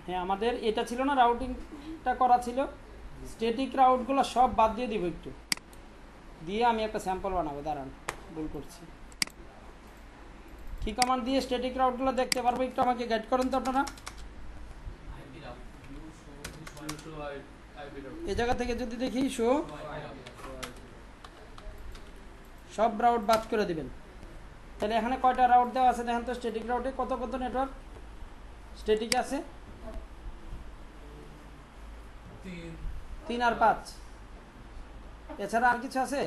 হ্যাঁ আমাদের এটা ছিল না, রাউটিংটা করা ছিল, স্ট্যাটিক রাউটগুলো সব বাদ দিয়ে দিব একটু, দিয়ে আমি একটা স্যাম্পল বানাবো। দাঁড়ান, ভুল করছি। কি কমান্ড দিয়ে স্ট্যাটিক রাউটগুলো দেখতে পারবো একটু আমাকে গাইড করেন তো আপনারা। এই জায়গা থেকে যদি দেখি শো, সব রাউট বাদ করে দিবেন। তাহলে এখানে কয়টা রাউট দেওয়া আছে দেখেন তো, স্ট্যাটিক রাউটে কত কত নেটওয়ার্ক স্ট্যাটিক আছে? 3 আর 5। এছাড়া আর কিছু আছে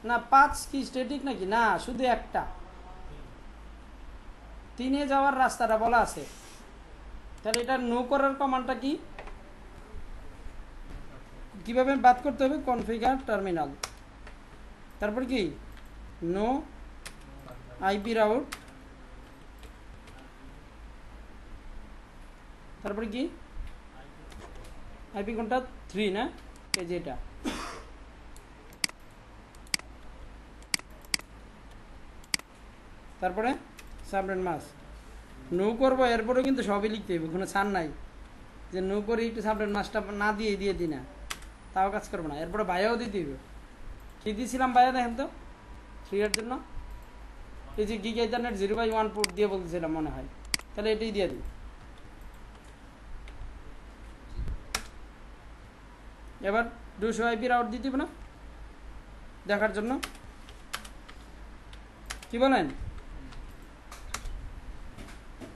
না? 5 কি স্ট্যাটিক নাকি? না, শুধু একটা। 3-এ যাওয়ার রাস্তাটা বলা আছে। তাহলে এটা নো করার কমান্ডটা কি, কিভাবে বাদ করতে হবে? কনফিগার টার্মিনাল, তারপর কি নো আইপি রাউট, তারপরে কি আইপি কোনটা? 3 না, এই যে এটা। তারপরে সাবনেট মাস্ক নো করবো, এরপরে কিন্তু সবই লিখতে হবে, কোনো ছাড় নাই যে নো করে একটু সাবনেট মাস্কটা না দিয়ে দিই না, তাও কাজ করবো না। এরপরে বায়াও দিতে হবে। কি দিয়েছিলাম বায়া দেখেন তো 3 এর জন্য? এই যে গিগ ইথারনেট 0/1 পোর্ট দিয়ে বলতেছিলাম মনে হয়, তাহলে এটাই দিয়ে দিই। এবার 200 আইপি রাউট দিতে হবে না দেখার জন্য, কি বলেন?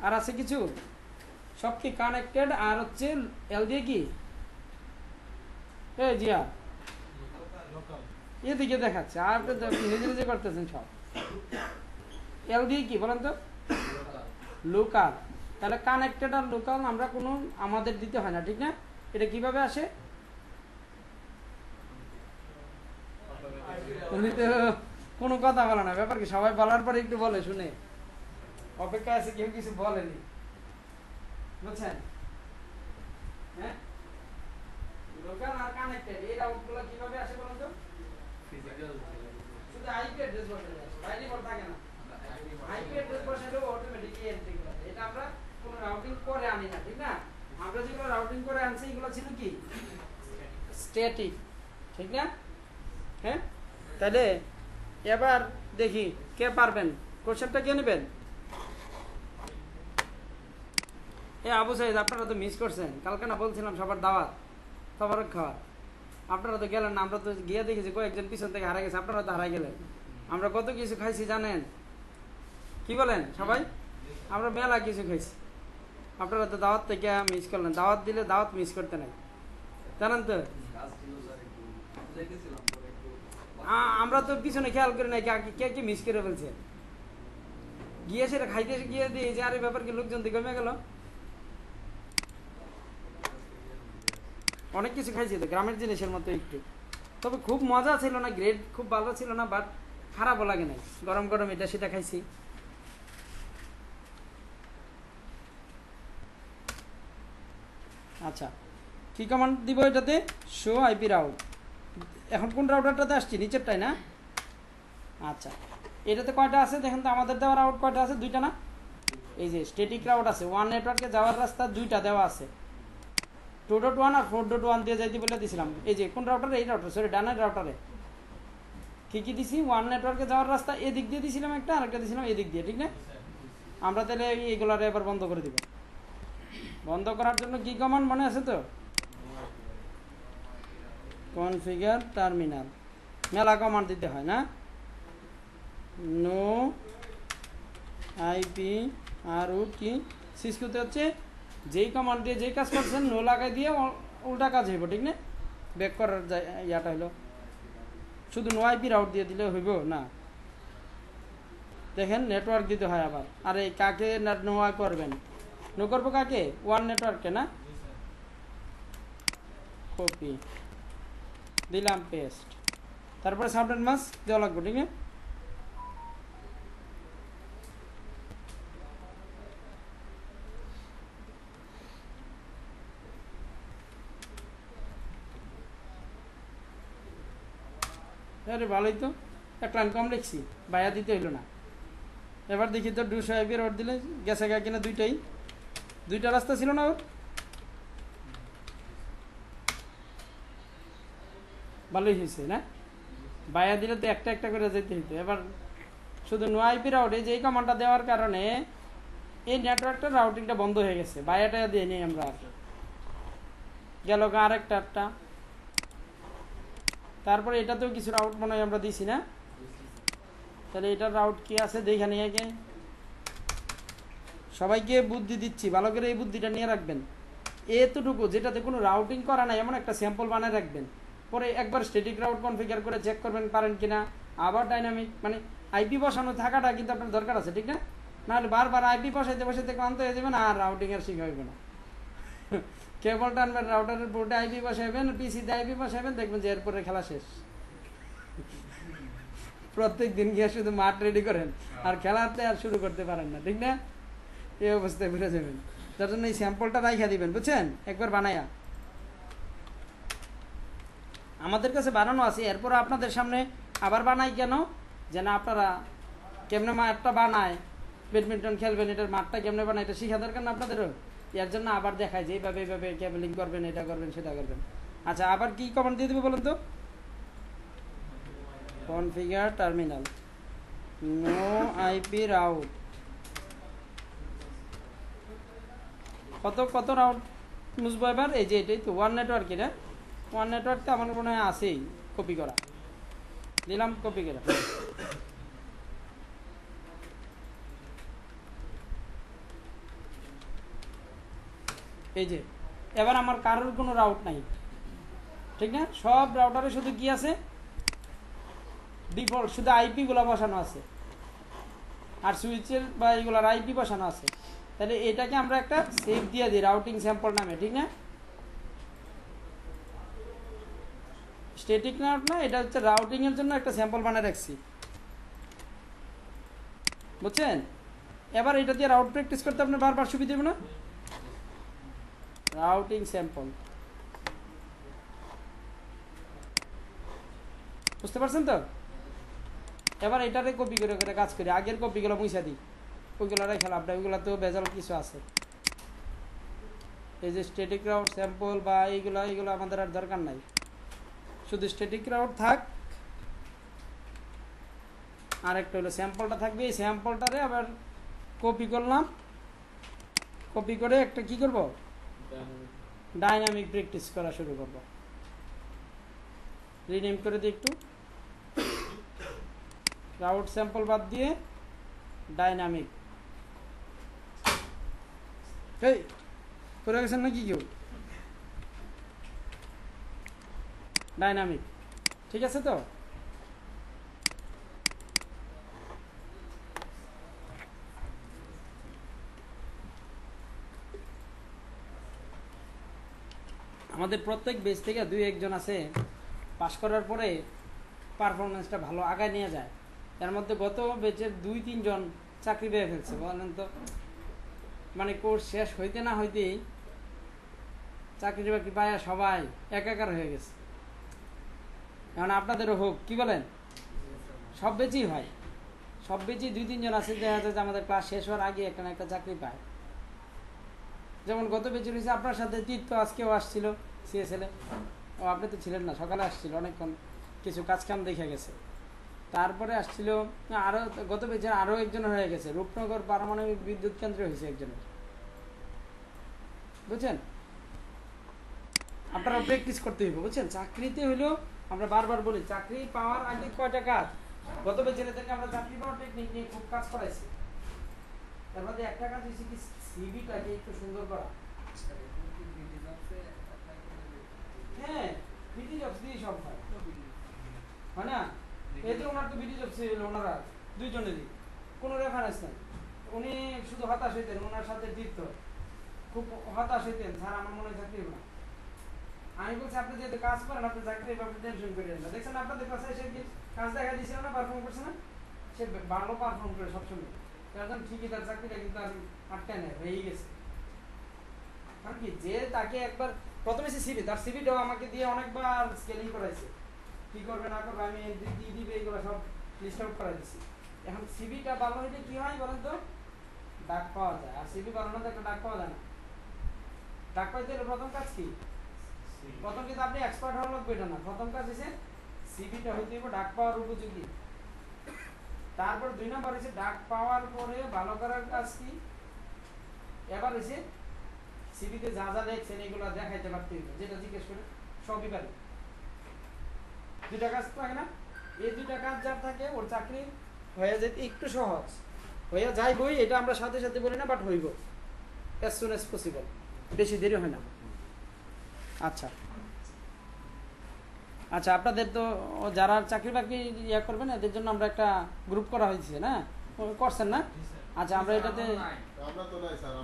আর আছে কিছু? সব কি কানেক্টেড? আর হচ্ছে এল দিয়ে কি জিয়া এদিকে দেখাচ্ছে, আর তো নিজে নিজে করতেছেন সব। এল দিয়ে কি বলেন তো? লোকাল। তাহলে কানেক্টেড আর লোকাল আমরা কোনো আমাদের দিতে হয় না, ঠিক না? এটা কিভাবে আসে? উনি তো কোনো কথা বলে না, ব্যাপার কি? সবাই বলার পরে একটু বলে, শুনে অপেক্ষা আছে, কেউ কিছু বলেনি, বুঝছেন? হ্যাঁ, লোকাল আর কানেক্টেড এই রাউটগুলো কিভাবে আসে বলেন তো? শুধু আইপি অ্যাড্রেস বসালে আসে, বাইরে বল থাকে না। আইপি অ্যাড্রেস বসালেও অটোমেটিকলি এন্ট্রি করে। এটা আমরা কোনো রাউটিং করে আনি না, ঠিক না? আমরা যেগুলো রাউটিং করে আনছি এগুলো ছিল কি স্ট্যাটিক, ঠিক না? হ্যাঁ, তাহলে এবার দেখি কে পারবেন, কোশ্চেনটা কে নেবেন? আবু সাইদ, আপনারা তো মিস করছেন, কালকে না বলছিলাম সবার দাওয়াত, সবার খাওয়া, আপনারা তো গেলেন না। আমরা তো গিয়ে দেখেছি কয়েকজন পিছন থেকে হারা গেছে, আপনারা তো হারাই গেলেন। আমরা কত কিছু খাইছি জানেন? কি বলেন সবাই? আমরা মেলা কিছু খাইছি, আপনারা তো দাওয়াত থেকে মিস করলেন। দাওয়াত দিলে দাওয়াত মিস করতে নাই, জানেন তো? আমরা তো পিছনে খেয়াল করি নাই কে কে মিস করে ফেলছে। গিয়ে সেটা খাইতে গিয়ে দিয়ে যে আরে ব্যাপার কি, লোকজন দিয়ে কমে গেল। অনেক কিছু খাইছি তো, গ্রামের জিনিসের মতো একটু, তবে খুব মজা ছিল না, গ্রেড খুব ভালো ছিল না, বাট খারাপও লাগে নাই। গরম গরম এটা সেটা খাইছি। আচ্ছা, কি কমান্ড দিব এটাতে? Show IP route. এখন কোন রাউটারটাতে আসছি? নিচেরটাই না? আচ্ছা, এটাতে কয়টা আছে দেখেন তো? আমাদের দেওয়া রাউট কয়টা আছে? 2টা না? এই যে স্ট্যাটিক রাউট আছে, 1 নেটওয়ার্কে যাওয়ার রাস্তা 2টা দেওয়া আছে, 2.1 আর 4.1 দিয়ে যাইতে বলে দিয়েছিলাম। এই যে কোন রাউটারে? এই রাউটার, সরি ডানের রাউটারে কি কি দিছি? 1 নেটওয়ার্কে যাওয়ার রাস্তা এদিক দিয়ে দিয়েছিলাম একটা, আর একটা দিয়েছিলাম এদিক দিয়ে, ঠিক না? আমরা তাহলে এইগুলারে এবার বন্ধ করে দিব। বন্ধ করার জন্য কি কমান্ড মনে আছে তো? Configure terminal. মেলা কমান্ড দিতে হয় না? নো আইপি আর ও কি সিসকোতে হচ্ছে যেই কমান্ড দিয়ে যেই কাজ করছেন নো লাগাই দিয়ে উল্টা কাজ হইব, ঠিক না? ব্যাক করার ইয়াটা হলো শুধু নো আইপি রাউট দিয়ে দিলে হইব না। দেখেন নেটওয়ার্ক দিতে হয় আবার। আর এই কাকে নো করবেন? নো করবো কাকে? 1 নেটওয়ার্ককে না? কপি দিলাম, পেস্ট, তারপরে সাবনেট মাস্ক দেওয়া লাগবে, ঠিক না? আরে ভালোই তো, এক লাইন কম লিখছি, বাইয়া দিতে হইলো না। এবার দেখি তো 200 আইপি রাউট দিলে গেছে গা কিনা দুইটাই। দুইটা রাস্তা ছিল না ওর? ভালোই হয়েছে না? বাইয়া দিলে তো একটা একটা করে যেতে হইতো। এবার শুধু নো আইপি রাউটে যে কমান্ডটা দেওয়ার কারণে এই নেটওয়ার্কটার রাউটিংটা বন্ধ হয়ে গেছে। বাইয়াটা দিয়ে নিই আমরা গেল আরেকটা। তারপরে এটাতেও কিছু রাউট মনে হয় আমরা দিছি না? তাহলে এটার রাউট কি আছে দেখে নিয়ে আগে। সবাইকে বুদ্ধি দিচ্ছি, ভালো করে এই বুদ্ধিটা নিয়ে রাখবেন। এতটুকু যেটাতে কোনো রাউটিং করা নাই এমন একটা স্যাম্পল বানিয়ে রাখবেন। পরে একবার স্ট্যাটিক রাউট কনফিগার করে চেক করবেন পারেন কিনা। আবার ডাইনামিক মানে আইপি বসানো থাকাটা কিন্তু আপনার দরকার আছে, ঠিক না? নাহলে বারবার আইপি বসাইতে ক্লান্ত হয়ে যাবেন আর রাউটিং এর শিখা হইবে না। কেবল টানবেন, রাউটারের বোর্ডে আইপি বসাইবেন, পিসিতে আইপি বসাইবেন, দেখবেন যে এরপরে খেলা শেষ। প্রত্যেক দিন গিয়ে শুধু মাঠ রেডি করেন আর খেলাতে আর শুরু করতে পারেন না, ঠিক না? এই অবস্থায় ঘুরে যাবেন। তার জন্য এই স্যাম্পলটা রাইখা দিবেন, বুঝছেন? একবার বানায়া আমাদের কাছে বানানো আছে, এরপর আপনাদের সামনে আবার বানাই কেন, যেন আপনারা কেমনে মাঠটা বানায়, ব্যাডমিন্টন খেলবেন, এটার মাঠটা কেমনে বানায় এটা শিখা দরকার না আপনাদেরও। এর জন্য আবার দেখায় যে এইভাবে কেবলিং করবেন, এটা করবেন, সেটা করবেন। আচ্ছা, আবার কি কমান্ড দিয়ে দেবো বলুন তো? Configure terminal no IP route. কত রাউট বুঝবো এবার? এই যে এটাই তো ওয়ান নেটওয়ার্ক, না? ওয়ান নেটওয়ার্ক তো আমার মনে হয় আছেই কপি করা, দিলাম কপি করা। এই যে এবার আমার কারোর কোনো রাউট নাই, ঠিক না? সব রাউটারে শুধু কি আছে? ডিফল্ট শুধু আইপি গুলা বসানো আছে আর সুইচের বা এইগুলার আইপি বসানো আছে। তাহলে এটাকে আমরা একটা সেভ দিয়ে দিই রাউটিং স্যাম্পল নামে, ঠিক না? স্ট্যাটিক রাউট না, এটা হচ্ছে রাউটিং এর জন্য একটা স্যাম্পল বানিয়ে রাখছি, বুঝছেন? এবার এটা দিয়ে রাউট প্র্যাকটিস করতে আপনার বারবার সুবিধা হবে না? রাউটিং স্যাম্পল, বুঝতে পারছেন তো? এবার এটারে কপি করে কাজ করি, আগের কপিগুলো মুছা দিই, ওইগুলো রেখে লাভ নাই, ওইগুলো তো বেজাল কিছু আছে। এই যে স্ট্যাটিক রাউট স্যাম্পল বা এইগুলো আমাদের আর দরকার নাই, শুধু স্ট্যাটিক রাউট থাক। আর একটা হলো স্যাম্পলটা থাকবে, এই স্যাম্পলটারে আবার কপি করলাম, কপি করে একটা কি করব, ডাইনামিক প্র্যাকটিস করা শুরু করব। রিনেম করে দিই একটু, রাউট স্যাম্পল বাদ দিয়ে ডাইনামিক। এই করে গেছেন নাকি কেউ? ডাইনামিক, ঠিক আছে তো? আমাদের প্রত্যেক বেচ থেকে 2-1 জন আছে পাস করার পরে পারফরমেন্সটা ভালো আগায় নিয়ে যায়। এর মধ্যে গত বেচের 2-3 জন চাকরি পেয়ে ফেলছে, বলেন তো। মানে কোর্স শেষ হইতে না হইতেই চাকরি বাকরি পায় সবাই একাকার হয়ে গেছে। এখন আপনাদেরও হোক, কি বলেন? সব বেচেই হয়, সব বেচেই 2-3 জন আছে দেখা যায় যে আমাদের ক্লাস শেষ হওয়ার আগে একটা না একটা চাকরি পায়। যেমন গত বেচে রয়েছে আপনার সাথে তীর্থ, আজকেও আসছিল সিএসএলে। ও আপনি তো ছিলেন না, সকালে আসছিল, অনেকক্ষণ কিছু কাজ কাম দেখে গেছে। তারপরে আসছিল আরও, গত বেচে আরও একজন হয়ে গেছে, রূপনগর পারমাণবিক বিদ্যুৎ কেন্দ্রে হয়েছে একজনের, বুঝছেন? আপনারা প্র্যাকটিস করতে হইব, বুঝছেন? চাকরিতে হইলেও আমরা বারবার বলি চাকরি পাওয়ার আগে কয়টা কাজ। গত বেচেদেরকে আমরা চাকরি পাওয়ার টেকনিক নিয়ে খুব কাজ করাইছি। তার মধ্যে একটা কাজ হচ্ছে কি, সিভিটাকে একটু সুন্দর করা। হ্যাঁ, বিডি জবস দিয়ে সব হয়, হয় না? এই তো ওনার তো বিডি জবস ছিল, ওনারা 2 জনেরই কোনো রেফারেন্স নেই। উনি শুধু হতাশ হইতেন, ওনার সাথে তীর্থ খুব হতাশ হইতেন, স্যার আমার মনে হয় চাকরি হবে না। আমি বলছি আপনি যেহেতু কাজ করেন, আপনি চাকরি আপনি টেনশন করেন না। দেখছেন আপনাদের কাছে এসে কাজ দেখা দিয়েছিল না, পারফর্ম করছে না? সে ভালো পারফর্ম করে সবসময়, কারণ ঠিকই তার চাকরিটা কিন্তু আর আটকায় নেয়, হয়েই গেছে। কারণ কি, যে তাকে একবার প্রথমে সে সিভি, তার সিভিটাও আমাকে দিয়ে অনেকবার স্কেলিং করাইছে, কি করবে না করবে আমি দিয়ে দিবে এগুলো সব লিস্ট আউট করা দিচ্ছি। এখন সিভিটা ভালো হইলে কি হয় বলেন তো, ডাক পাওয়া যায়। আর সিভি ভালো না একটা ডাক পাওয়া যায় না। ডাক পাইতে প্রথম কাজ কি? প্রথম কিন্তু আপনি এক্সপার্ট হওয়ার লাগবে এটা না, প্রথম কাজ হচ্ছে সিভিটা হইতে হবে ডাক পাওয়ার উপযোগী। তারপর 2 নম্বর হচ্ছে ডাক পাওয়ার পরে ভালো করার কাজ কি? এবার হচ্ছে সিভিতে যা যা লেখছেন এগুলো দেখাইতে পারতে হবে, যেটা জিজ্ঞেস করে সবই পারে। 2টা কাজ থাকে না, এই 2টা কাজ যার থাকে ওর চাকরি হয়ে যেতে একটু সহজ হইয়া যাই বই, এটা আমরা সাথে সাথে বলি না, বাট হইব as soon as possible, বেশি দেরি হয় না। আচ্ছা আচ্ছা, আপনাদের তো যারা চাকরি বাকরি ইয়া করবেন এদের জন্য আমরা একটা গ্রুপ করা হয়েছে না, করছেন না? আচ্ছা, আমরা এটাতে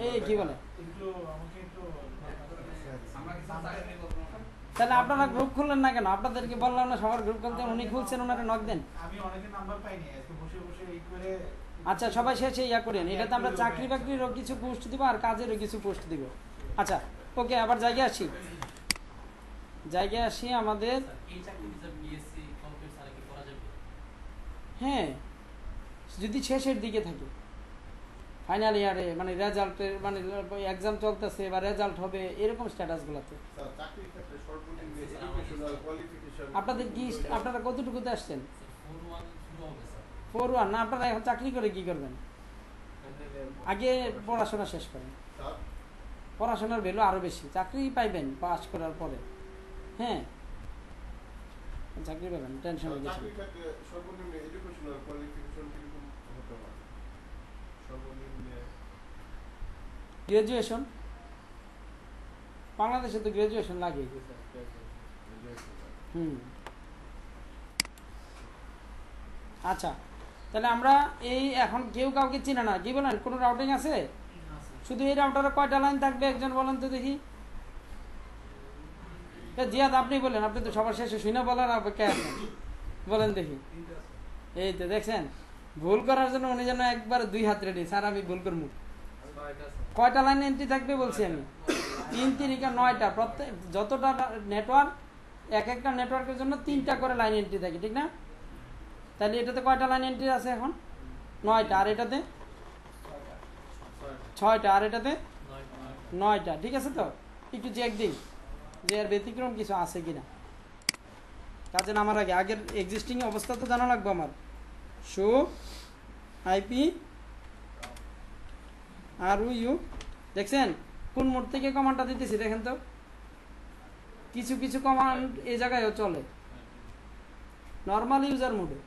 এই কি বলে তাহলে আপনারা গ্রুপ খুললেন না কেন? আপনাদেরকে বললাম না সবার গ্রুপ খুলতে, উনি খুলছেন, ওনারা নক দেন। আমি অনেকের নাম্বার পাইনি, আজকে বসে বসে এই করে। আচ্ছা, সবাই শেষে ইয়া করেন, এটাতে আমরা চাকরি বাকরিরও কিছু পোস্ট দিব আর কাজেরও কিছু পোস্ট দিব। আচ্ছা ওকে, আবার জায়গায় আসি, জায়গায় আসি আমাদের। হ্যাঁ, যদি শেষের দিকে থাকে ফাইনাল ইয়ারে, মানে রেজাল্টের মানে এক্সাম চলতেছে বা রেজাল্ট হবে এরকম স্ট্যাটাসগুলোতে আপনাদের কি, আপনারা কতটুকুতে আসছেন? 4-1 না? আপনারা এখন চাকরি করে কি করবেন? আগে পড়াশোনা শেষ করেন, পড়াশোনার ভ্যালু আরো বেশি, চাকরি পাইবেন পাস করার পরে। হ্যাঁ, চাকরি পাবেন, টেনশন হয়ে গেছে। গ্রাজুয়েশন, বাংলাদেশে তো গ্রাজুয়েশন লাগে। আচ্ছা, তাহলে আমরা এই এখন কেউ কাউকে চিনে না, কি বলেন? কোনো রাউটিং আছে? শুধু এই রাউটারে কয়টা লাইন থাকবে একজন বলেন তো দেখি। জিয়াদ আপনি বলেন, আপনি তো সবার শেষে শুনে বলার অপেক্ষা আছেন, বলেন দেখি। এই তো দেখছেন, ভুল করার জন্য উনি যেন একবার 2 হাত রেডি, স্যার আমি ভুল করবো। কয়টা লাইন এন্ট্রি থাকবে বলছি আমি? 3-9টা, প্রত্যেক যতটা নেটওয়ার্ক, এক একটা নেটওয়ার্কের জন্য 3টা করে লাইন এন্ট্রি থাকে, ঠিক না? তাহলে এটাতে কয়টা লাইন এন্ট্রি আছে এখন? 9টা, আর এটাতে 6টা, আর এটাতে 9টা, ঠিক আছে? তো একটু চেক দিন যে এর ব্যতিক্রম কিছু আছে কিনা। কাজে নামার আগে আগের এক্সিস্টিং অবস্থা তো জানা লাগবে আমার। শো আইপি আর ইউ, দেখছেন কোন মোড থেকে কমান্ডটা দিতেছি? দেখেন তো, কিছু কিছু কমান্ড এই জায়গায়ও চলে নর্মাল ইউজার মোডে।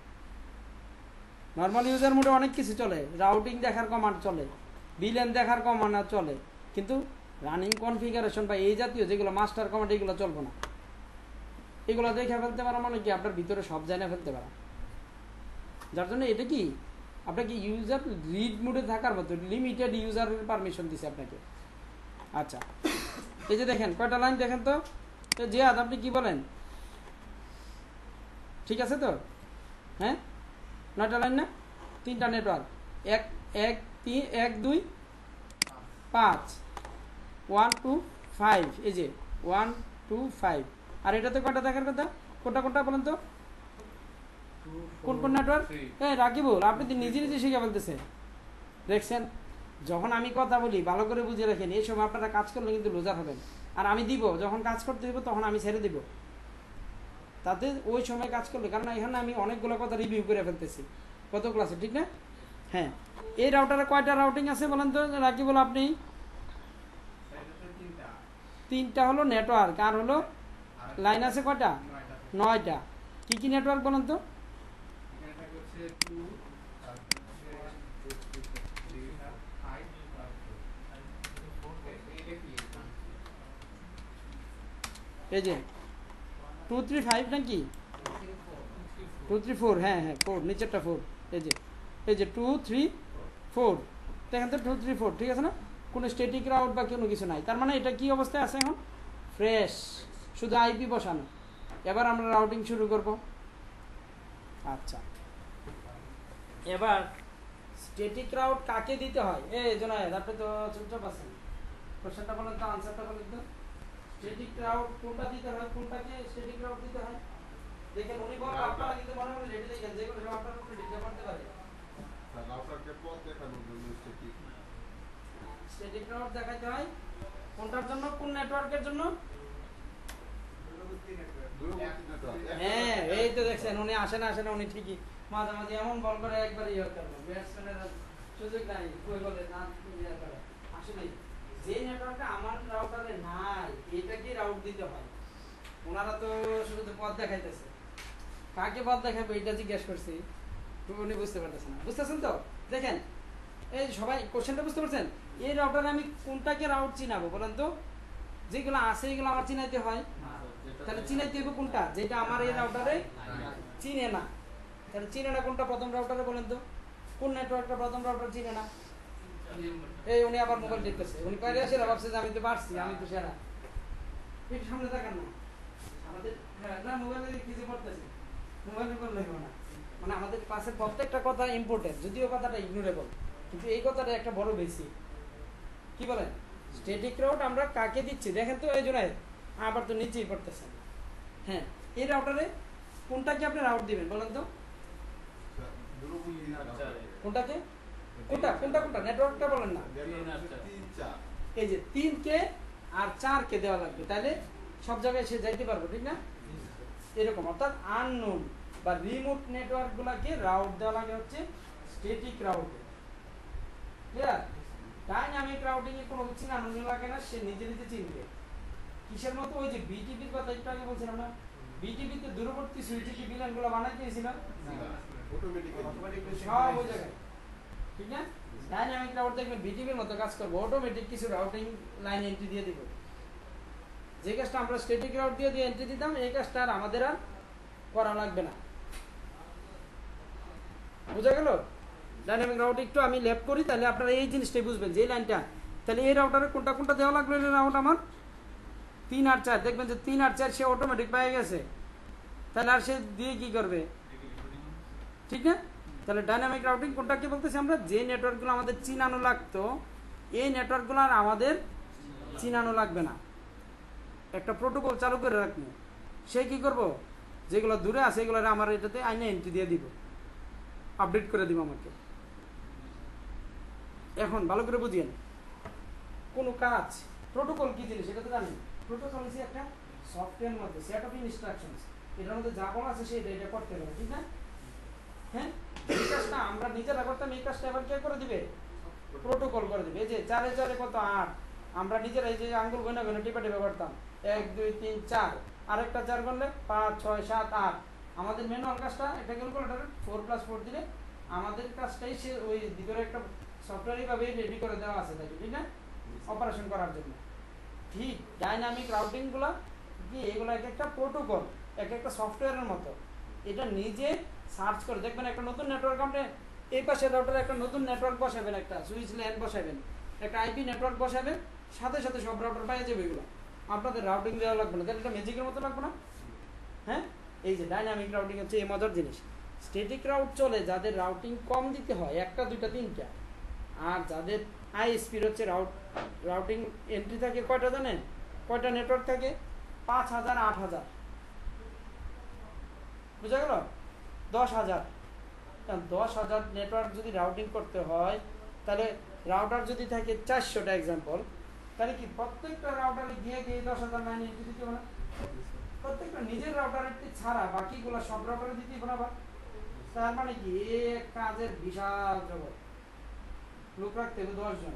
নর্মাল ইউজার মোডে অনেক কিছু চলে, রাউটিং দেখার কমান্ড চলে, ভিলেন দেখার কমান্ড চলে, কিন্তু রানিং কনফিগারেশন বা এই জাতীয় যেগুলো মাস্টার কমান্ড এগুলো চলবে না। এগুলো দেখে ফেলতে পারা মানে কি আপনার ভিতরে সব জায়গা ফেলতে পারা, যার জন্য এটা কি আপনাকে ইউজার রিড মোডে থাকার মতো লিমিটেড ইউজারের পারমিশন দিছে আপনাকে। আচ্ছা, এই যে দেখেন কয়টা লাইন দেখেন তো জিয়াদ, আপনি কি বলেন? ঠিক আছে তো? হ্যাঁ, 9টা লাইন না? 3টা নেটওয়ার্ক, 1 2 5, 1 2 5, এই যে 1 2 5। আর এটাতে কয়টা দেখার কথা? কোনটা কোনটা বলেন তো, কোন কোন নেটওয়ার্ক? হ্যাঁ রাকিবুল, আপনি তো নিজে নিজে শিখে বলতেছেন। দেখছেন, যখন আমি কথা বলি ভালো করে বুঝে রাখেন, এই সময় আপনারা কাজ করলে কিন্তু লুজার হবেন। আর আমি দিব, যখন কাজ করতে দিব তখন আমি ছেড়ে দিব, তাতে ওই সময় কাজ করলে, কারণ এখানে আমি অনেকগুলো কথা রিভিউ করে ফেলতেছি কত ক্লাসে, ঠিক না? হ্যাঁ, এই রাউটারে কয়টা রাউটিং আছে বলেন তো রাকিবুল আপনি? 3টা হলো নেটওয়ার্ক, আর হলো লাইন আছে কয়টা? 9টা। কি কি নেটওয়ার্ক বলেন তো? এই যে 2 3 5 নাকি 2 3 4, হ্যাঁ হ্যাঁ 4, নিচেরটা 4, এই যে 2 3 4, দেখেন তো 2 3 4, ঠিক আছে না? কোনো স্ট্যাটিক রাউট বা কোনো কিছু নাই, তার মানে এটা কি অবস্থায় আছে এখন? ফ্রেশ, শুধু আইপি বসানো। এবার আমরা রাউটিং শুরু করব। আচ্ছা, এবার স্ট্যাটিক রাউট কাকে দিতে হয়? এই জনায়েদ, আপনি তো চুপচাপ আছেন, কোশ্চেনটা বলেন তো, আনসারটা বলেন তো। স্ট্যাটিক রাউট কোনটা দিতে হয়, কোনটাকে স্ট্যাটিক রাউট দিতে হয়? দেখেন উনি বলেন, আপনারা কিন্তু মনে মনে রেডি দেখেন, যে কোনো সময় আপনার উপরে ডিপেন্ড করতে পারে। রাউটারকে পথ দেখানোর জন্য স্ট্যাটিক রাউট দেখাইতে হয় কোনটার জন্য, কোন নেটওয়ার্কের জন্য? দূরবর্তী নেটওয়ার্ক। হ্যাঁ, এই তো দেখছেন উনি আসে না উনি ঠিকই মাঝে মাঝে এমন বল করে একবার ইয়ে করলো, ব্যাটসম্যানের সুযোগ নাই, কই বলে না ইয়ে করে। আসলে যে নেটওয়ার্কটা আমার রাউটারে নাই এটাকে রাউট দিতে হয়। ওনারা তো শুধু তো পথ দেখাইতেছে, কাকে পথ দেখাবে এটা জিজ্ঞেস করছি, তো উনি বুঝতে পারতেছেন না। বুঝতেছেন তো? দেখেন এই সবাই কোশ্চেনটা বুঝতে পারছেন? এই রাউটারে আমি কোনটাকে রাউট চিনাবো বলেন তো? যেগুলো আছে এগুলো আমার চিনাইতে হয়, তাহলে চিনাইতে হবে কোনটা যেটা আমার এই রাউটারে চিনে না। তাহলে চিনে না কোনটা প্রথম রাউটারে বলেন তো? কোন নেটওয়ার্কটা প্রথম রাউটার চিনে না? এই উনি আবার মোবাইল টিপতেছে, উনি কয়টা সেরা ভাবছে যে আমি তো পারছি, আমি তো সেরা। একটু সামনে তাকান না, আমাদের না মোবাইলে কিছু করতেছি, মোবাইলে করলে হবে না। মানে আমাদের ক্লাসের প্রত্যেকটা কথা ইম্পর্টেন্ট, যদিও কথাটা ইগনোরেবল, কিন্তু এই কথাটা একটা বড় বেশি। কি বলেন? স্ট্যাটিক রাউট আমরা কাকে দিচ্ছি দেখেন তো, এই জন্য আবার তো নিচেই পড়তেছেন। হ্যাঁ, এই রাউটারে কোনটাকে আপনি রাউট দিবেন বলেন তো? কোনটাকে? কোনটা কোনটা কোনটা নেটওয়ার্কটা বলেন না। এই যে 3 কে আর 4 কে দেওয়া লাগবে, তাহলে সব জায়গায় সে যাইতে পারবো, ঠিক না? এরকম অর্থাৎ আননোন বা রিমোট নেটওয়ার্ক গুলাকে রাউট দেওয়া লাগে হচ্ছে স্ট্যাটিক রাউটে। ক্লিয়ার? ডাইনামিক রাউটিং এ কোনো চিনানো লাগে না, সে নিজে নিজে চিনবে। কিসের মতো? ওই যে বিটিপির কথা একটু আগে বলছিলাম না, বিটিপিতে দূরবর্তী সুইচে কি বিলানগুলো বানাইতে দিয়েছিল সব ওই জায়গায়, ঠিক না? ডাইনামিক রাউট দেখবেন বিটিপির মতো কাজ করবো, অটোমেটিক কিছু রাউটিং লাইন এন্ট্রি দিয়ে দিব। যে কাজটা আমরা স্ট্যাটিক রাউট দিয়ে এন্ট্রি দিতাম, এই কাজটা আর আমাদের আর করা লাগবে না। বুঝা গেল? ডাইনামিক রাউট একটু আমি লেফট করি, তাহলে আপনারা এই জিনিসটাই বুঝবেন যে এই লাইনটা, তাহলে এই রাউটারে কোনটা কোনটা দেওয়া লাগলো, রাউট আমার 3 আর 4, দেখবেন যে 3 আর 4 সে অটোমেটিক পেয়ে গেছে, তাহলে আর সে দিয়ে কি করবে, ঠিক না? তাহলে ডাইনামিক রাউটিং কোনটা কি বলতেছি আমরা? যে নেটওয়ার্কগুলো আমাদের চিনানো লাগতো এই নেটওয়ার্কগুলো আর আমাদের চিনানো লাগবে না, একটা প্রোটোকল চালু করে রাখবো। সে কি করব, যেগুলো দূরে আছে এগুলো আমার এটাতে আইনে এন্ট্রি দিয়ে দিব, আপডেট করে দিব আমাকে। এখন ভালো করে বুঝিয়েন কোনো কাজ, প্রোটোকল কি জিনিস এটা তো জানেন। প্রোটোকল হচ্ছে একটা সফটওয়্যারের মধ্যে সেট অফ ইনস্ট্রাকশনস, এটার মধ্যে যা বলা আছে সেটা এটা করতে হবে, ঠিক না? হ্যাঁ, এই কাজটা আমরা নিজেরা করতাম, এই কাজটা এবার কে করে দিবে? প্রোটোকল করে দিবে। এই যে 4 এ 4 কত 8, আমরা নিজেরা এই যে আঙ্গুল গোনা গোনা টিপা টিপা করতাম 1 2 3 4, আরেকটা 4 করলে 5 6 7 8। আমাদের ম্যানুয়াল কাজটা একটা ক্যালকুলেটর 4 + 4 দিলে আমাদের কাজটাই সে ওই ভিতরে একটা সফটওয়্যারই ভাবে রেডি করে দেওয়া আছে, তাই ঠিক না? অপারেশন করার জন্য। ঠিক ডাইনামিক রাউটিং গুলা কি, এগুলো এক একটা প্রোটোকল, এক একটা সফটওয়্যারের মতো। এটা নিজে সার্চ করে দেখবেন একটা নতুন নেটওয়ার্ক, আপনি এই পাশে রাউটারে একটা নতুন নেটওয়ার্ক বসাবেন, একটা সুইচ ল্যান বসাবেন, একটা আইপি নেটওয়ার্ক বসাবেন, সাথে সাথে সব রাউটার পাওয়া যাবে। এগুলো আপনাদের রাউটিং দেওয়া লাগবে না, তাহলে এটা ম্যাজিকের মতো লাগবে না? হ্যাঁ, এই যে ডাইনামিক রাউটিং হচ্ছে এই মজার জিনিস। স্ট্যাটিক রাউট চলে যাদের রাউটিং কম দিতে হয়, 1টা 2টা 3টা, আর যাদের হাই স্পিড হচ্ছে রাউটিং এন্ট্রি থাকে কয়টা জানেন? কয়টা নেটওয়ার্ক থাকে? 5000 8000, বুঝা গেল? 10,000। 10,000 নেটওয়ার্ক যদি রাউটিং করতে হয়, তাহলে রাউটার যদি থাকে 400টা এক্সাম্পল, তাহলে কি প্রত্যেকটা রাউটারে গিয়ে গিয়ে 10,000 লাইন এন্ট্রি দিতে হবে না? প্রত্যেকটা নিজের রাউটারের ছাড়া বাকিগুলো সব রাউটারে দিতে হবে না? তার মানে কি এক কাজের বিশাল জগৎ, লোক রাখতে হবে 10 জন।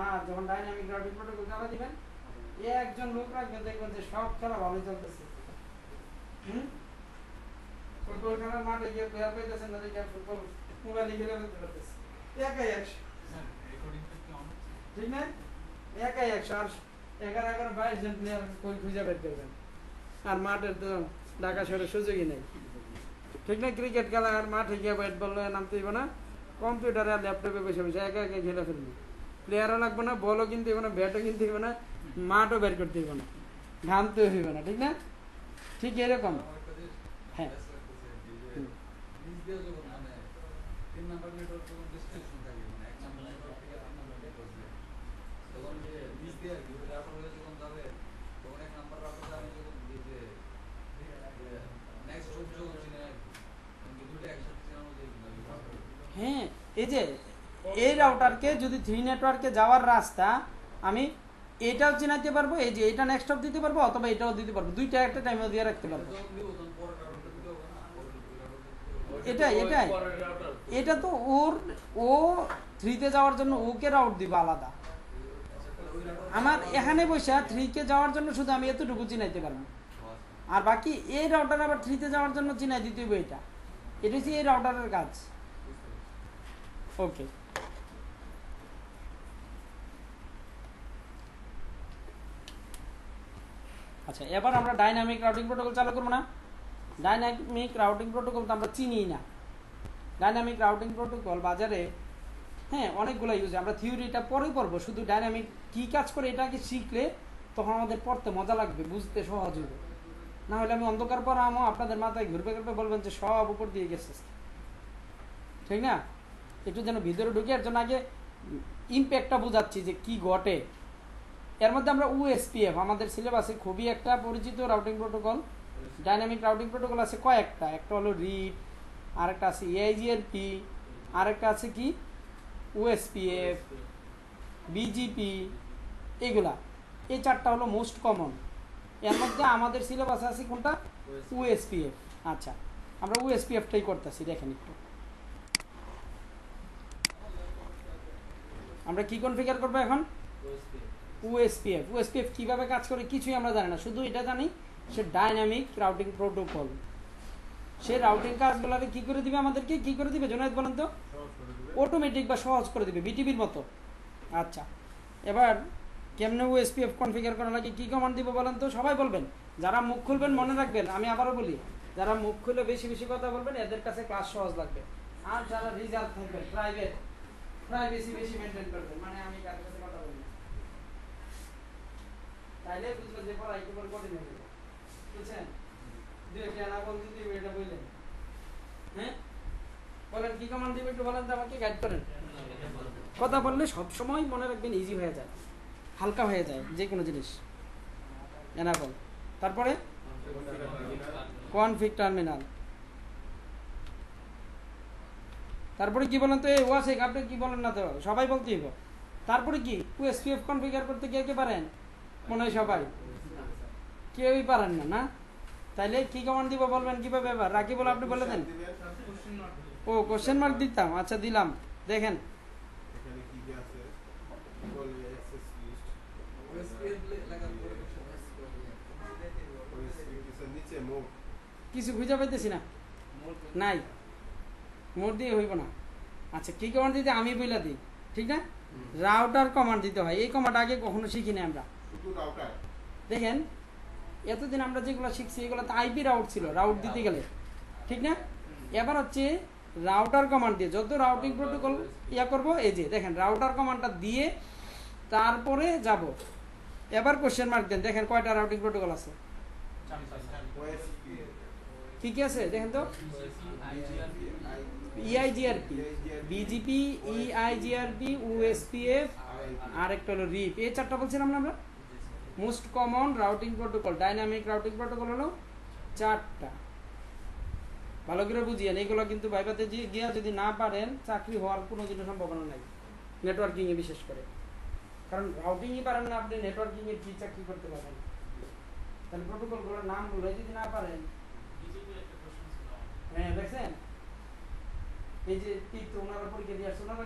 আর যখন ডাইনামিক রাউটিং প্রোটোকল চালা দিবেন, একজন লোক রাখবেন, দেখবেন যে সব খেলা ভালোই চলতেছে। ফুটবল খেলার মাঠে গিয়ে প্লেয়ার পাইতেছেন না, দেখে ফুটবল মোবাইলে গেলে করতেছে একাই 100, ঠিক না? একাই 100 আর 11 22 জন প্লেয়ার খুঁজে বের করবেন, আর মাঠের তো ঢাকা শহরের সুযোগই নেই, ঠিক না? ক্রিকেট খেলা আর মাঠে গিয়ে ব্যাট বল নামতে দিব না, কম্পিউটারে আর ল্যাপটপে বসে বসে একা একা খেলে ফেলবে। প্লেয়ারও লাগবে না, বলও কিনতে হইব না, ব্যাটও কিনতে হইব না, মাঠও বের করতে হইব না, ঘামতে হইব না, ঠিক না? ঠিক এরকম। হ্যাঁ, হ্যাঁ, এই যে এই রাউটারকে যদি 3 নেটওয়ার্কে যাওয়ার রাস্তা আমি এটাও চিনাইতে পারবো, এই যে এটা নেক্সট অফ দিতে পারবো, অথবা এটাও দিতে পারবো, দুইটা একটা টাইমে দিয়ে রাখতে পারবো। এটাই এটাই এটা তো ও 3-তে যাওয়ার জন্য ওকে রাউট দিব আলাদা, আমার এখানে বসে 3-কে যাওয়ার জন্য শুধু আমি এতটুকু চিনাইতে পারবো, আর বাকি এই রাউটার আবার 3-তে যাওয়ার জন্য চিনাই দিতে হবে। এটা হচ্ছে এই রাউটারের কাজ। ওকে, আচ্ছা এবার আমরা ডাইনামিক রাউটিং প্রোটোকল চালু করবো না। ডাইনামিক রাউটিং প্রোটোকল তো আমরা চিনি না। ডাইনামিক রাউটিং প্রোটোকল বাজারে অনেকগুলো ইউজ, আমরা থিওরিটা পরে পড়বো, শুধু ডাইনামিক কি কাজ করে এটা কি শিখলে তখন আমাদের পড়তে মজা লাগবে, বুঝতে সহজ হবে। না হলে আমি অন্ধকার পড়ামো, আপনাদের মাথায় ঘুরবে ঘুরবে বলবেন যে সব উপর দিয়ে গেছে, ঠিক না? একটু যেন ভিতরে ঢুকে এর জন্য আগে ইম্প্যাক্টটা বোঝাচ্ছি যে কি ঘটে। এর মধ্যে আমরা USPF আমাদের সিলেবাসে খুবই একটা পরিচিত routing protocol, dynamic routing protocol আছে কয়েকটা। একটা হলো রিপ, আরেকটা আছে AIGRP, আরেকটা আছে কি OSPF, BGP, এগুলা। এই চারটা হলো মোস্ট কমন। এর মধ্যে আমাদের সিলেবাসে আছে কোনটা? OSPF। আচ্ছা, আমরা OSPF-টাই করতেছি, দেখেন একটু আমরা কি কনফিগার করবো এখন। OSPF কিভাবে কাজ করে কিছুই আমরা জানি না, শুধু এটা জানি সে ডাইনামিক রাউটিং প্রোটোকল। সে রাউটিং কাজগুলোকে কি করে দিবে, আমাদেরকে কি করে দিবে জুনায়েদ বলেন তো? অটোমেটিক বা সহজ করে দিবে, বিটিভির মতো। আচ্ছা, এবার কেমনে OSPF কনফিগার করা লাগে, কি কমান্ড দিব বলেন তো? সবাই বলবেন, যারা মুখ খুলবেন মনে রাখবেন, আমি আবারও বলি, যারা মুখ খুলে বেশি বেশি কথা বলবেন এদের কাছে ক্লাস সহজ লাগবে। আর যারা রিজার্ভ থাকবেন, প্রাইভেসি বেশি মেনটেন করবেন, মানে আমি কার কাছে কথা বলি তাইলে বুঝবেন যে পড়া একটু পরে কঠিন হয়ে যাবে, বুঝছেন? দুই একটা না বলতে দিবে এটা বললেন। বলেন কি কমান্ড দিবে একটু বলেন তো, আমাকে গাইড করেন। কথা বললে সবসময় মনে রাখবেন ইজি হয়ে যায়, হালকা হয়ে যায় যে কোনো জিনিস। এনাবল, তারপরে কনফিগ টার্মিনাল, তারপরে কি বলেন তো? এই ওয়াসে আপনি কি বলেন না তো, সবাই বলতেই হবে। তারপরে কি OSPF কনফিগার করতে কে পারেন? মনে হয় সবাই, কেউই পারেন না, না? তাইলে কি কমান্ড দিব বলবেন কিভাবে? এবার রাকি বলে আপনি বলে দেন। ও কোশ্চেন মার্ক দিতাম, আচ্ছা দিলাম। দেখেন কিছু খুঁজে পাইতেছি না, নাই, মোট দিয়ে হইব না। আচ্ছা, কি কমান্ড দিতে আমি বইলা দিই, ঠিক না? রাউটার কমান্ড দিতে হয়। এই কমান্ড আগে কখনো শিখি না আমরা। দেখেন এতদিন আমরা যেগুলো শিখছি এগুলো তো IP রাউট ছিল, রাউট দিতে গেলে, ঠিক না? এবার হচ্ছে রাউটার কমান্ড দিয়ে যত রাউটিং প্রোটোকল করবো, এই যে দেখেন রাউটার কমান্ডটা দিয়ে তারপরে যাব। এবার কোশ্চেন মার্ক দেন, দেখেন কয়টা রাউটিং প্রোটোকল আছে, কি কি আছে দেখেন তো। EIGRP, BGP, EIGRP, OSPF, আর একটা হলো রিপ। এই চারটা বলছিলাম না আমরা। Most common routing protocol, dynamic routing protocol হলো চারটা। ভালো করে বুঝিয়েন, এইগুলো কিন্তু ভাইবাতে গিয়া যদি না পারেন চাকরি হওয়ার কোনো দিনের সম্ভাবনা নাই, নেটওয়ার্কিং এ বিশেষ করে। কারণ রাউটিংই পারেন না আপনি, নেটওয়ার্কিং এর কি চাকরি করতে পারবেন? তাহলে প্রোটোকলগুলোর নামগুলো যদি না পারেন, দেখছেন এই যে তীর্থ ওনারা পরীক্ষা দিয়ে আসছে, ওনারা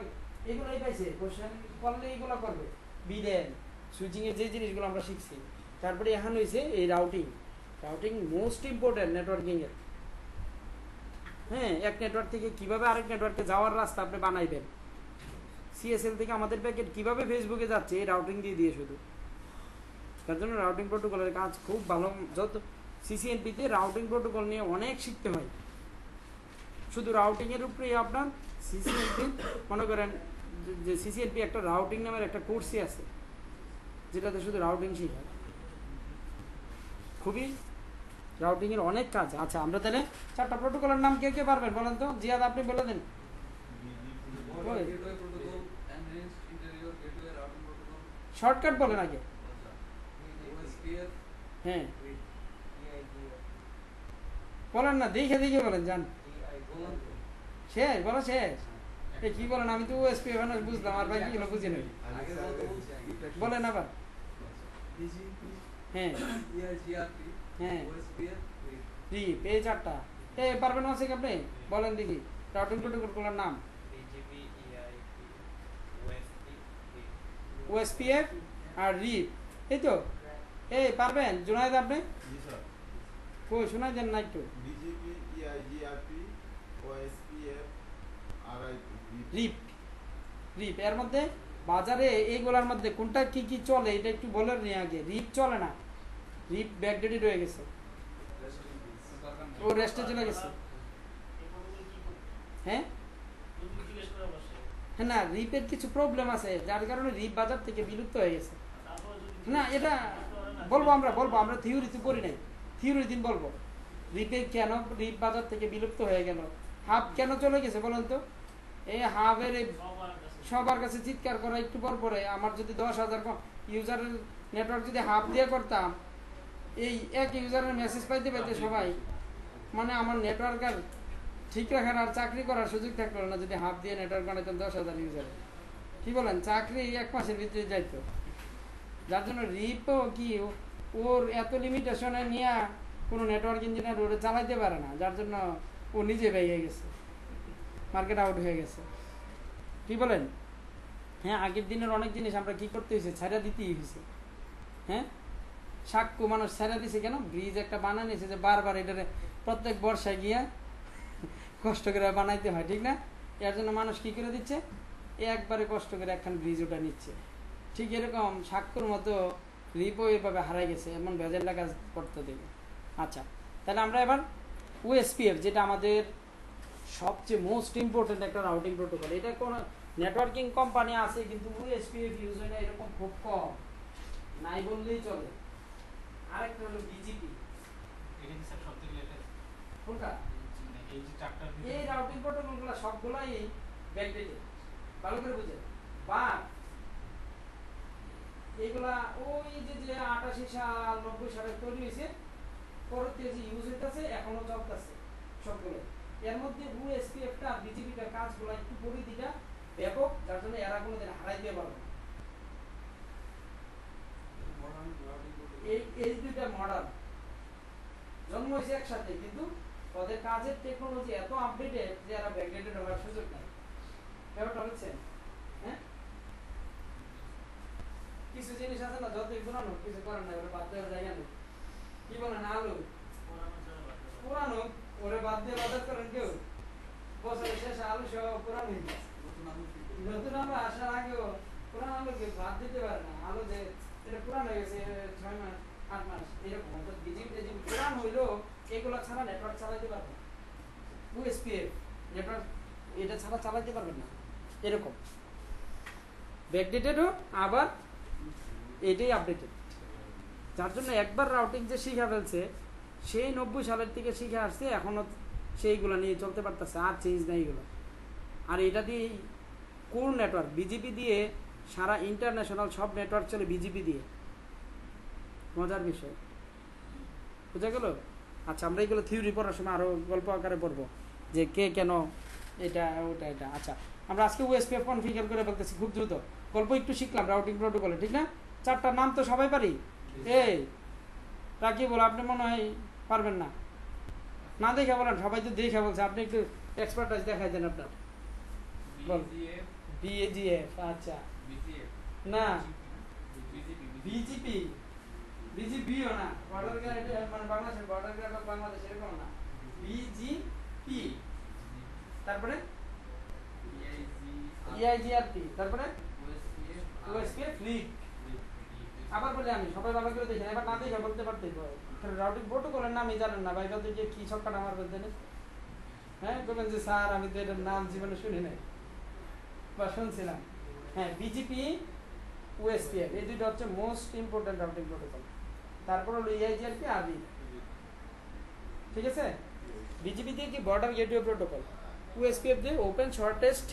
এগুলোই পাইছে, কোশ্চেন করলে এইগুলো করবে। বিদেন সুইচিং এর যে জিনিসগুলো আমরা শিখছি, তারপরে এখন হয়েছে এই রাউটিং মোস্ট ইম্পর্টেন্ট নেটওয়ার্কিং এর। এক নেটওয়ার্ক থেকে কিভাবে আরেক নেটওয়ার্কে যাওয়ার রাস্তা আপনি বানাইবেন। CSL থেকে আমাদের প্যাকেট কিভাবে ফেসবুকে যাচ্ছে এই রাউটিং দিয়ে শুধু। তার জন্য রাউটিং প্রোটোকলের কাজ খুব ভালো। যত CCNP-তে রাউটিং প্রোটোকল নিয়ে অনেক শিখতে হয়। শুধু রাউটিং এর উপরে আপনার CCNP মনে করেন যে CCNP একটা রাউটিং নামের একটা কোর্সই আছে, যেটাতে শুধু রাউটিং শেখায়। খুবই রাউটিং এর অনেক কাজ। আচ্ছা, আমরা তাহলে চারটা প্রোটোকলের নাম কে কে পারবেন বলেন তো? জিয়াদ আপনি বলে দেন। শর্টকাট বলেন আগে। বলেন না, দেখে বলেন, যান। শেষ বলো, শেষ। এ কি বলেন, আমি তো ওএসপি এখানে বুঝলাম, আর ভাই কি হলো বুঝি নাই। বলেন আবার। হ্যাঁ হ্যাঁ রিপ, এই চারটা। এ পারবেন আছে কি আপনি? বলেন দেখি রাউটিং প্রোটোকলগুলোর নাম। ওএসপিএফ আর রিপ, এই তো। এই পারবেন জুনায়েদ আপনি? জি স্যার। কই শোনাই দেন না একটু। বিজিপি, ইআইজিআরপি, ওএসপিএফ, আরআইপি, রিপ, রিপ এর মধ্যে বাজারে এইগুলোর মধ্যে কোনটা কি কি চলে এটা একটু বলেন নি আগে। রিপ চলে না, রিপ ব্যাকডেটেড হয়ে গেছে, ও রেস্টে চলে গেছে। হ্যাঁ হ্যাঁ না, রিপের কিছু প্রবলেম আছে যার কারণে রিপ বাজার থেকে বিলুপ্ত হয়ে গেছে। না এটা বলবো, আমরা থিওরিতে করি নাই, থিওরি দিন বলবো রিপের কেন রিপ বাজার থেকে বিলুপ্ত হয়ে গেল, হাব কেন চলে গেছে বলেন তো। এই হাবের সবার কাছে চিৎকার করা একটু পর পরে, আমার যদি 10,000 ইউজারের নেটওয়ার্ক যদি হাব দিয়ে করতাম, এই এক ইউজারের মেসেজ পাইতে পাইতে সবাই, মানে আমার নেটওয়ার্ক আর ঠিক রাখার আর চাকরি করার সুযোগ থাকলো না যদি হাব দিয়ে নেটওয়ার্ক বানাইতাম 10,000 ইউজারে। কি বলেন, চাকরি 1 মাসের ভিতরে যাইতো। যার জন্য রিপও কি ওর এত লিমিটেশনে নিয়ে কোনো নেটওয়ার্ক ইঞ্জিনিয়ার ওরে চালাইতে পারে না, যার জন্য ও নিজে বেরিয়ে গেছে, মার্কেট আউট হয়ে গেছে। কি বলেন? হ্যাঁ, আগের দিনের অনেক জিনিস আমরা কি করতে হয়েছে, ছাড়া দিতেই হয়েছে। হ্যাঁ, সাক্ষ্য মানুষ ছাড়া দিছে কেন, ব্রিজ একটা বানায় নিয়েছে যে বারবার এটারে প্রত্যেক বর্ষায় গিয়া কষ্ট করে বানাইতে হয়, ঠিক না? এর জন্য মানুষ কি করে দিচ্ছে, একবারে কষ্ট করে একখান ব্রিজ ওটা নিচ্ছে। ঠিক এরকম সাক্ষর মতো রিপও এভাবে হারাই গেছে, এমন ভেজাল্লা কাজ করতে দেবে। আচ্ছা, তাহলে আমরা এবার ওএসপিএফ, যেটা আমাদের সবচেয়ে মোস্ট ইম্পর্টেন্ট একটা রাউটিং প্রোটোকল, এটা কোন নেটওয়ার্কিং কোম্পানি আছে কিন্তু ওএসপিএফ ইউজ হয় না এরকম খুব কম, নাই বললেই চলে। আরেকটা হলো বিজিপি। এটা কি স্যার সবথেকে লেটেস্ট? কোনটা? এই যে চারটার এই রাউটিং প্রোটোকলগুলো সবগুলাই ব্যাকডেটেড, ভালো করে বুঝেন। বা এগুলা ওই যে 88 সাল 90 সালে তৈরি হয়েছে, পরবর্তীতে যে ইউজ হইতেছে এখনো চলতেছে সবগুলো। এর মধ্যে ওএসপিএফটা বিজিবিটা কাজগুলো একটু পরিধিটা ব্যাপক, যার জন্য এরা কোনোদিন হারাইতে পারবে না। এই দুইটা মডেল জন্ম হয়েছে একসাথে, কিন্তু ওদের কাজের টেকনোলজি এত আপডেটেড যে এরা ব্যাকডেটেড হওয়ার সুযোগ নাই। ব্যাপারটা হচ্ছে, হ্যাঁ, কিছু জিনিস আছে না, যতই পুরানো কিছু করেন না, ওরা বাদ দেওয়ার জায়গা নেই। কি বলেন, আলু পুরানো ওরে বাদ দিয়ে বাজার করেন কেউ? বছরের শেষে আলু সহ পুরানো, নতুন আলু আসার আগেও পুরানো আলুকে বাদ দিতে পারে না। আলু যে এটা পুরানো হয়ে গেছে 6 মাস 8 মাস এরকম, বিজিবি পুরান হইলেও এগুলো ছাড়া নেটওয়ার্ক চালাইতে পারবে না। ওএসপিএফ নেটওয়ার্ক এটা ছাড়া চালাইতে পারবেন না, এরকম ব্যাকডেটেডও আবার এটাই আপডেটেড। যার জন্য একবার রাউটিং যে শিখা ফেলছে, সেই 90 সালের থেকে শিখে আসছে, এখনো সেইগুলো নিয়ে চলতে পারতেছে, আর চেঞ্জ নেই এগুলো। আর এটা দিয়ে কোর নেটওয়ার্ক বিজিপি দিয়ে সারা ইন্টারন্যাশনাল সব নেটওয়ার্ক চলে বিজিপি দিয়ে, মজার বিষয়, বুঝা গেল? আচ্ছা, আমরা এগুলো থিওরি পড়ার সময় আরও গল্প আকারে পড়বো যে কে কেন এটা ওটা এটা। আচ্ছা, আমরা আজকে ওএসপিএফ কনফিগার করে বলতেছি খুব দ্রুত, গল্প একটু শিখলাম রাউটিং প্রোটোকলে, ঠিক না? চারটার নাম তো সবাই পারি। এই রাকি বলো, আপনি মনে হয় পারবেন না, না দেখে বলেন, সবাই তো দেখে বলছে, আপনি একটু এক্সপার্টাইজ দেখাই দেন আপনার। বিএজিএফ, আচ্ছা না, বিজিপি, বিজিপিও না, বর্ডার গার্ড মানে বাংলাদেশের বর্ডার গার্ড অফ বাংলাদেশ এরকম না, বিজিপি, তারপরে ইআইজিআরপি, তারপরে ওএসপিএফ লিগ। আবার বলি আমি, সবাই ভালো করে দেখেন, এবার না দেখে বলতে পারতেই রাউটিং প্রোটোকলের নামই জানেন না, ভাই বলতে গিয়ে কি ছক্কাটা আমার বলতে নেই। হ্যাঁ, বলবেন যে স্যার আমি তো এটার নাম জীবনে শুনি নাই বা শুনছিলাম। হ্যাঁ, বিজিপি ওএসপিএফ এই দুইটা হচ্ছে মোস্ট ইম্পর্টেন্ট রাউটিং প্রোটোকল। তারপর হলো ইআইজিআরপি আর রিপ, ঠিক আছে? বিজিপি দিয়ে কি বর্ডার গেটওয়ে প্রোটোকল, ওএসপিএফ দিয়ে ওপেন শর্টেস্ট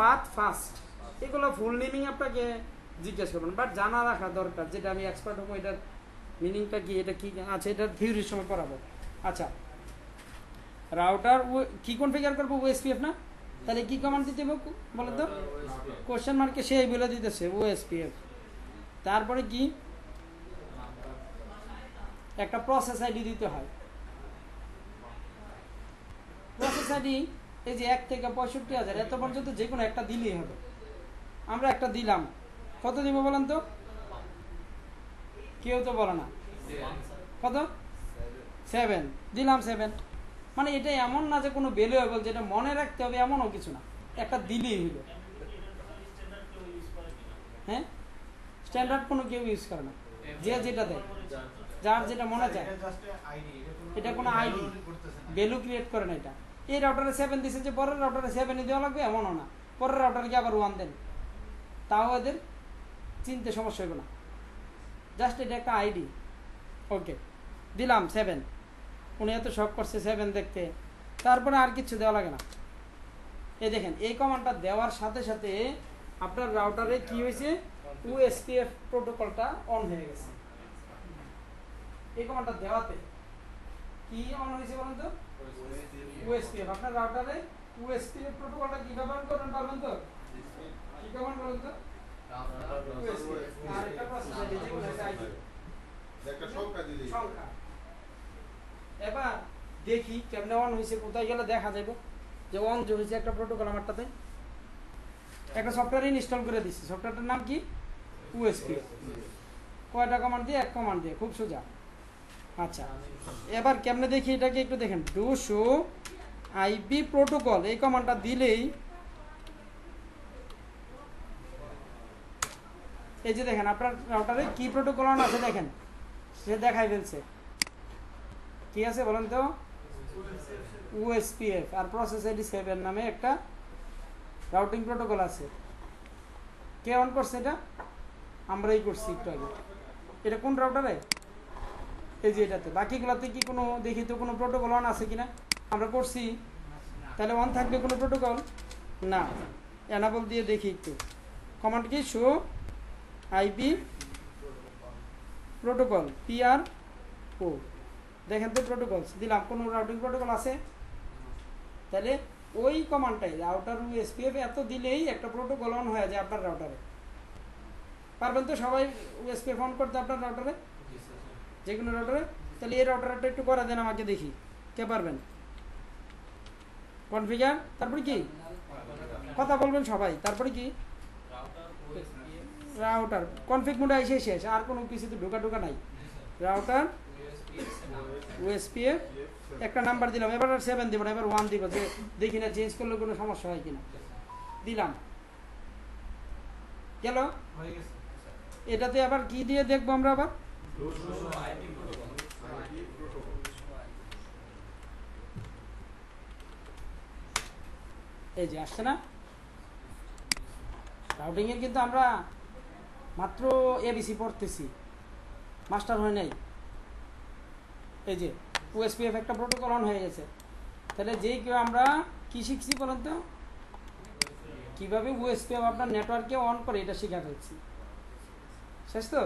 পাথ ফাস্ট। এগুলো ফুল নেমিং আপনাকে জিজ্ঞেস করবেন, বাট জানা রাখা দরকার, যেটা আমি এক্সপার্ট হবো এটার মিনিংটা কি, এটা কি আছে, এটা থিওরির সময় পড়াবো। আচ্ছা, রাউটার কি কনফিগার করবো, ওএসপিএফ না? তাহলে কি কমান্ড দিতে হবে বলো তো? কোশ্চেন মার্কে সেই বলে দিতেছে ওএসপিএফ। তারপরে কি একটা প্রসেস আইডি দিতে হয়। প্রসেস আইডি এই যে 1 থেকে 65,000 এত পর্যন্ত যে কোনো একটা দিলেই হবে। আমরা একটা দিলাম, কত দিব বলেন তো? কেউ তো বলে না। কত? 7 দিলাম। 7 মানে এটা এমন না যে কোনো ভ্যালুয়েবল যেটা মনে রাখতে হবে এমনও কিছু না, একটা দিলেই হলো। হ্যাঁ, স্ট্যান্ডার্ড কোনো কেউ ইউজ করে না, যে যেটা দেয় যার যেটা মনে চায়। এটা কোনো আইডি ভ্যালু ক্রিয়েট করে না। এটা এই রাউটারে 7 দিছে যে পরের রাউটারে 7 দেওয়া লাগবে এমনও না, পরের রাউটারে কি আবার 1 দেন, তাও এদের চিনতে সমস্যা হবে না। জাস্ট এটা একটা আইডি। ওকে দিলাম 7, উনি এত শখ করছে 7 দেখতে, তারপরে আর কিছু দেওয়া লাগে না। এই দেখেন এই কমান্ডটা দেওয়ার সাথে সাথে আপনার রাউটারে কি হয়েছে, ওএসপিএফ প্রোটোকলটা অন হয়ে গেছে। এই কমান্ডটা দেওয়াতে কি অন হয়েছে বলেন তো? ওএসপিএফ। আপনার রাউটারে ওএসপিএফ প্রোটোকলটা কি ব্যবহার করবেন পারবেন তো? কি কমান্ড বলেন তো? আর একটা প্রসেস আইডি, যেগুলো একটা আইডি, একটা সংখ্যা দিলেই সংখ্যা। এবার দেখি কেমনে অন হয়েছে, কোথায় গেলে দেখা যাবে যে অন যে হয়েছে একটা প্রোটোকল। আমারটাতে একটা সফটওয়্যার ইনস্টল করে দিচ্ছি, সফটওয়্যারটার নাম কি? ওএসপিএফ। কয়টা কমান্ড দিয়ে? 1 কমান্ড দিয়ে, খুব সোজা। আচ্ছা এবার কেমনে দেখি এটাকে একটু দেখেন। ডু শো আইপি প্রোটোকল এই কমান্ডটা দিলেই এই যে দেখেন আপনার রাউটারে কি প্রোটোকল অন আছে দেখেন, সে দেখাই ফেলছে। কি আছে বলেন তো? ওএসপিএফ আর প্রসেস আইডি 7 নামে একটা রাউটিং প্রোটোকল আছে। কে অন করছে এটা? আমরাই করছি একটু আগে। এটা কোন রাউটারে? এই যে এটাতে। বাকিগুলোতে কি কোনো দেখি তো কোনো প্রোটোকল অন আছে কিনা? আমরা করছি, তাহলে অন থাকবে কোনো প্রোটোকল না। এনাবল দিয়ে দেখি একটু। কমান্ড কি? শো আইপি প্রোটোকল পিআর ও। দেখেন তো প্রোটোকলস দিলাম, কোনো রাউটিং প্রোটোকল আছে? তাহলে ওই কমান্ডটাই রাউটার ওএসপিএফ এত দিলেই একটা প্রোটোকল অন হয়ে যায় আপনার রাউটারে। পারবেন তো সবাই ওএসপিএফ অন করতে আপনার রাউটারে, যে কোনো রাউটারে? তাহলে এই রাউটারটা একটু করে দেন আমাকে দেখি, কে পারবেন? কনফিগার, তারপরে কি কথা বলবেন সবাই, তারপরে কি? রাউটার কনফিগ মোডে এসে শেষ, আর কোনো কিছুতে ঢোকা নাই। রাউটার ওএসপিএফ একটা নাম্বার দিলাম, এবার আর 7 দিব না, এবার 1 দিব, যে দেখি না চেঞ্জ করলে কোনো সমস্যা হয় কিনা। দিলাম, গেল। এটাতে আবার কি দিয়ে দেখবো আমরা? আবার এই যে আসছে না রাউটিং এর, কিন্তু আমরা মাত্র এবিসি পড়তেছি, মাস্টার হয় নাই। এই যে ওএসপিএফ একটা প্রোটোকল অন হয়ে গেছে। তাহলে যেই কেউ আমরা কি শিখছি বলেন তো? কিভাবে ওএসপিএফ আপনার নেটওয়ার্কে অন করে এটা শিখা ফেলছি। শেষ তো?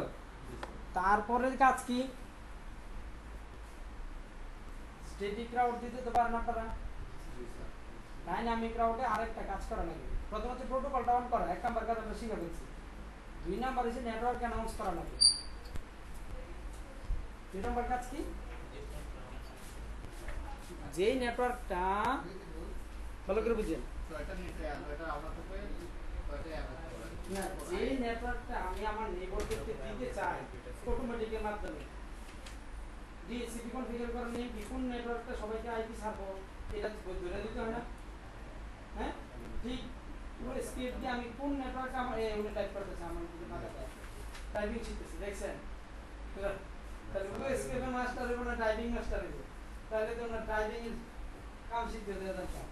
তারপরের কাজ কি? স্ট্যাটিক রাউট দিতে তো পারেন আপনারা, ডাইনামিক রাউটে আরেকটা কাজ করা লাগে। প্রথম হচ্ছে প্রোটোকলটা অন করা, 1 নাম্বার কাজ আমরা শিখে ফেলছি। 2 নাম্বার হচ্ছে নেটওয়ার্ক অ্যানাউন্স করা লাগে। 2 নাম্বার কাজ কি? যেই নেটওয়ার্কটা ভালো করে বুঝেন না, যেই নেটওয়ার্কটা আমি আমার নেইবারদেরকে দিতে চাই অটোমেটিকের মাধ্যমে ডিএসসিপি কনফিগার করা নেই, কোন নেটওয়ার্কটা সবাইকে আইপি ছাড়বো এটা ধরে দিতে হয় না? হ্যাঁ ঠিক। ওএসপিএফ দিয়ে আমি কোন নেটওয়ার্কে আমার উনি টাইপ করতেছে, আমার কিন্তু মাথাটা টাইপিং শিখতেছি, দেখছেন? তাহলে ওএসপিএফ এর মাস্টার হবে না, টাইপিং মাস্টার হবে। তাহলে তো না টাইপিং এর কাম শিখতে দেওয়া দরকার।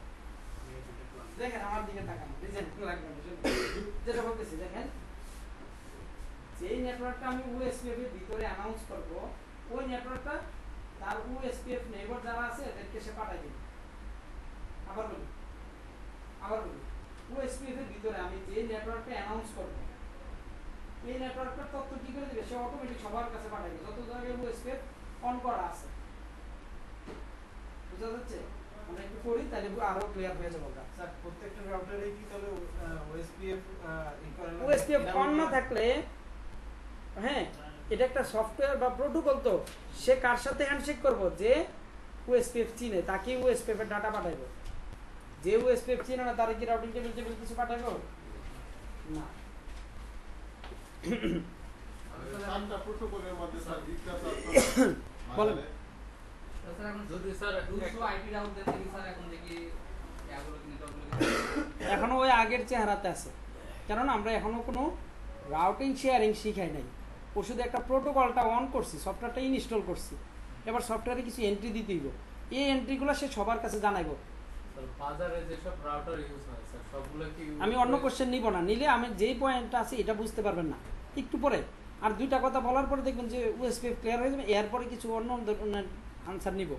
দেখেন আমার দিকে তাকান, রিজেক্ট লাগবে না, যেটা বলতেছি দেখেন। যেই নেটওয়ার্কটা আমি ওএসপিএফ এর ভিতরে অ্যানাউন্স করব, ওই নেটওয়ার্কটা তার ওএসপিএফ নেইবার যারা আছে এদেরকে সে পাঠাই দিবে। আবার বলি ওএসপিএফ এর ভিতরে আমি যে নেটওয়ার্কটা অ্যানাউন্স করব, এই নেটওয়ার্কটার তথ্য কি করে দিবে? সে অটোমেটিক সবার কাছে পাঠাবে যত জায়গায় ওএসপিএফ অন করা আছে। বুঝা যাচ্ছে? আমরা একটু করি তাহলে আরো ক্লিয়ার হয়ে যাবে আমরা। স্যার প্রত্যেকটা রাউটারে কি তাহলে ওএসপিএফ ওএসপিএফ অন না থাকলে, হ্যাঁ এটা একটা সফটওয়্যার বা প্রোটোকল, তো সে কার সাথে হ্যান্ডশেক করবো? যে ওএসপিএফ চিনে তাকে ওএসপিএফ এর ডাটা পাঠাইবো। যে ওএসপিএফ চিনে না তার কি রাউটিং টেবিল কিছু পাঠাইবো না। সাতটা প্রোটোকলের মধ্যে স্যার দিকটা বলেন। যদি স্যার 200 আইপি রাউট দেন দেখি স্যার এখন দেখি এগুলো নেটওয়ার্কগুলো এখনো ওই আগের চেহারাতে আছে, কারণ আমরা এখনো কোনো রাউটিং শেয়ারিং শিখাই নাই। ও শুধু একটা প্রোটোকলটা অন করছি, সফটওয়্যারটা ইনস্টল করছি, এবার সফটওয়্যারে কিছু এন্ট্রি দিতে হইব। এই এন্ট্রিগুলো সে সবার কাছে জানাইব। স্যার বাজারে যে সব রাউটার ইউজ হয় স্যার সবগুলো কি আমি অন্য কোশ্চেন নিব না, নিলে আমি যেই পয়েন্টটা আছে এটা বুঝতে পারবেন না। একটু পরে আর দুইটা কথা বলার পরে দেখবেন যে ওএসপিএফ ক্লিয়ার হয়ে যাবে, এরপরে কিছু অন্য আনসার নিব।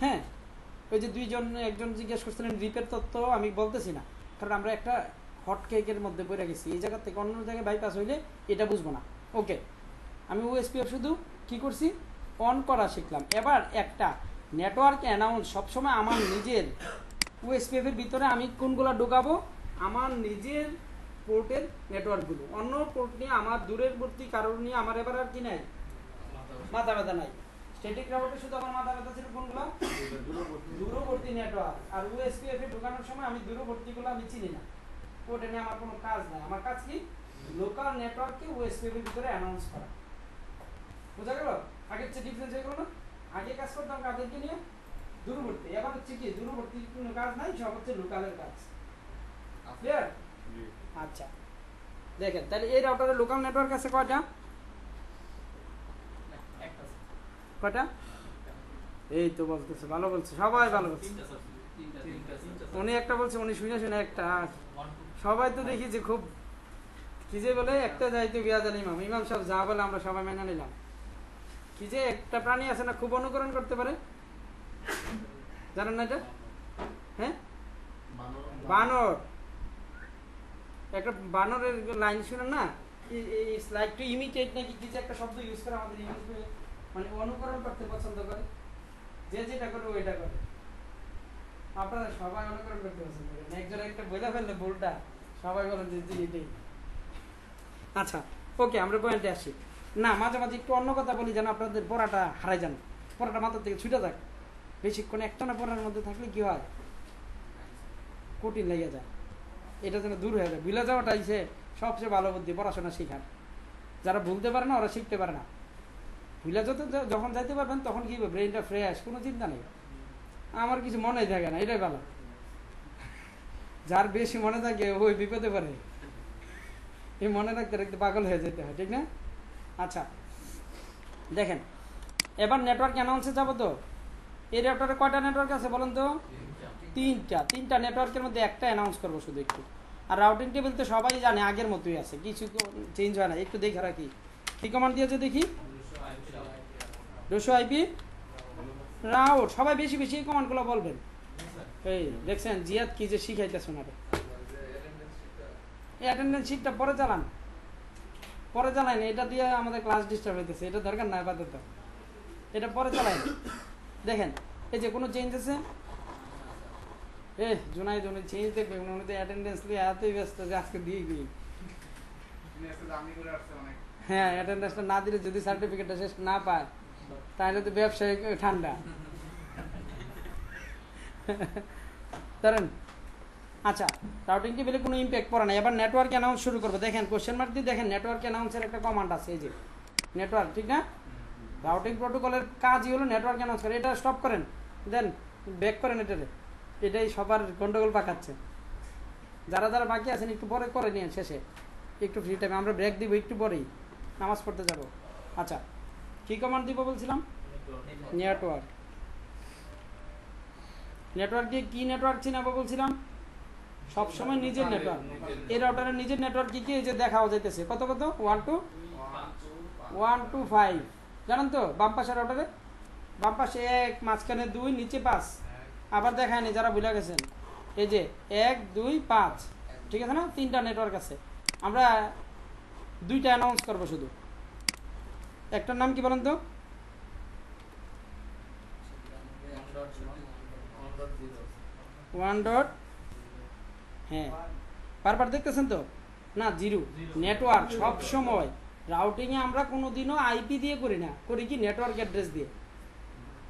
হ্যাঁ, ওই যে একজন জিজ্ঞেস করছিলেন রিপের তত্ত্ব, আমি বলতেছি না, কারণ আমরা একটা হট কেকের মধ্যে পড়ে গেছি। এই জায়গা থেকে অন্য জায়গায় বাইপাস হইলে এটা বুঝবো না। ওকে, আমি ওএসপিএফ শুধু কি করছি, অন করা শিখলাম। এবার একটা নেটওয়ার্ক অ্যানাউন্স সবসময় আমার নিজের ওএসপিএফ এর ভিতরে আমি কোনগুলো ঢোকাবো, আমার নিজের পোর্টের নেটওয়ার্কগুলো। অন্য পোর্ট নিয়ে আমার দূরেরবর্তী কারণ নিয়ে আমার এবার আর কি নাই, মাথা ব্যথা নাই। স্ট্যাটিক রাউটে শুধু আমার মাথা ব্যথা ছিল কোনগুলো, দূরবর্তী নেটওয়ার্ক। আর ওএসপিএফ এ ঢোকানোর সময় আমি দূরবর্তীগুলো আমি চিনি না, পোর্টে নিয়ে আমার কোনো কাজ নাই। আমার কাজ কি, লোকাল নেটওয়ার্ককে ওএসপিএফ এর ভিতরে অ্যানাউন্স করা। বোঝা গেল? আগের চেয়ে ডিফারেন্স হয়ে গেল না? আগে কাজ করতাম কাদেরকে নিয়ে, দূরবর্তী। এবার হচ্ছে কি, দূরবর্তী কোনো কাজ নাই, সব হচ্ছে লোকালের কাজ। ক্লিয়ার? আচ্ছা, দেখেন তাহলে এই রাউটারে লোকাল নেটওয়ার্ক আছে কয়টা? একটা কয়টা? এই তো বলতেছে, ভালো বলছে, সবাই ভালো বলছে। তিনটা স্যার তিনটা উনি একটা বলছে, উনি শুনে শুনে একটা। সবাই তো দেখি যে খুব কি যে বলে, একটা যাইতে বিয়াজাল ইমাম, ইমাম সব যা বলে আমরা সবাই মেনে নিলাম। কি যে একটা প্রাণী আছে না খুব অনুকরণ করতে পারে, জানেন না এটা? হ্যাঁ, বানর। একটা বানরের লাইন শুনেন না, ইটস লাইক টু ইমিটেট নাকি কি যে একটা শব্দ ইউজ করে আমাদের ইংলিশ, মানে অনুকরণ করতে পছন্দ করে, যে যেটা করে ওইটা করে। আপনারা সবাই অনুকরণ করতে পছন্দ করেন, একজন একটা বলে ফেললে ভুলটা সবাই বলেন যে এটাই। আচ্ছা, ওকে, আমরা পয়েন্টে আসি। না, মাঝে মাঝে একটু অন্য কথা বলি যেন আপনাদের পড়াটা হারাই যান, পড়াটা মাথার থেকে ছুটে যাক। বেশিক্ষণ একটানা পড়ার মধ্যে থাকলে কি হয়, কঠিন লেগে যায়। এটা যেন দূর হয়ে যায়। ভুলে যাওয়াটা হচ্ছে সবচেয়ে ভালো বুদ্ধি পড়াশোনা শেখার। যারা ভুলতে পারে না ওরা শিখতে পারে না। ভুলে যেতে যখন যাইতে পারবেন তখন কি হবে, ব্রেনটা ফ্রেশ, কোনো চিন্তা নেই, আমার কিছু মনেই থাকে না, এটাই ভালো। যার বেশি মনে থাকে ওই বিপদে পারে, এই মনে রাখতে রাখতে পাগল হয়ে যেতে হয়, ঠিক না? আচ্ছা, দেখেন এবার নেটওয়ার্ক অ্যানাউন্সে যাবো। তো এই রাউটারে কয়টা নেটওয়ার্ক আছে বলেন তো? তিনটা নেটওয়ার্কের মধ্যে একটা অ্যানাউন্স করবো শুধু একটু। আর রাউটিং টেবিল তো সবাই জানে আগের মতোই আছে, কিছু চেঞ্জ হয় না। একটু দেখে রাখি কি কমান্ড দিয়েছে দেখি। 200 আইপি রাউট, সবাই বেশি বেশি এই কমান্ডগুলো বলবেন। এই দেখছেন জিয়াদ কি যে শিখাইতেছে ওনারে। এই অ্যাটেন্ডেন্স শিটটা পরে চালান, পরে চালাই না, এটা দিয়ে আমাদের ক্লাস ডিস্টার্ব হইতেছে, এটা দরকার নাই আপাতত, এটা পরে চালাই। দেখেন এই যে কোনো চেঞ্জ আছে, জুনাই চেঞ্জ দেখবে উনি তো অ্যাটেন্ডেন্স নিয়ে এতই ব্যস্ত যে আজকে দিয়ে গিয়ে, হ্যাঁ অ্যাটেন্ডেন্সটা না দিলে যদি সার্টিফিকেটটা শেষ না পায় তাহলে তো ব্যবসায়ী ঠান্ডা ধরেন। আচ্ছা, রাউটিং টেবিলে কোনো ইম্প্যাক্ট পড়ে না। এবার নেটওয়ার্ক অ্যানাউন্স শুরু করবো। দেখেন কোশ্চেন মার্ক দিয়ে দেখেন, নেটওয়ার্ক অ্যানাউন্সের একটা কমান্ড আছে, এই যে নেটওয়ার্ক, ঠিক না? রাউটিং প্রোটোকলের কাজই হলো নেটওয়ার্ক অ্যানাউন্স করে। এটা স্টপ করেন, দেন ব্যাক করেন, এটাই সবার গন্ডগোল পাকাচ্ছে। যারা যারা বাকি আছেন একটু পরে করে নিন, শেষে একটু ফ্রি টাইমে আমরা ব্রেক দিব, একটু পরেই নামাজ পড়তে যাব। আচ্ছা, কি কমান্ড দিব বলছিলাম? নেটওয়ার্ক। নেটওয়ার্ক দিয়ে কি নেটওয়ার্ক চিনাবো বলছিলাম? সবসময় নিজের নেটওয়ার্ক। এই রাউটারের নিজের নেটওয়ার্ক কি কি, এই যে দেখাও যাইতেছে কত কত, 1 to 5 জানেন তো? বাম পাশে রাউটারে বাম পাশে 1, মাঝখানে 2, নিচে 5। আবার দেখায়নি যারা ভুলে গেছেন, এই যে 1, 2, 5, ঠিক আছে না? 3টা নেটওয়ার্ক আছে। আমরা 2টা অ্যানাউন্স করবো শুধু। একটার নাম কি বলেন তো? 1 ডট হ্যাঁ বারবার দেখতেছেন তো না জিরো নেটওয়ার্ক সব সময় রাউটিংয়ে আমরা কোনোদিনও আইপি দিয়ে করি না, করি কি নেটওয়ার্ক অ্যাড্রেস দিয়ে।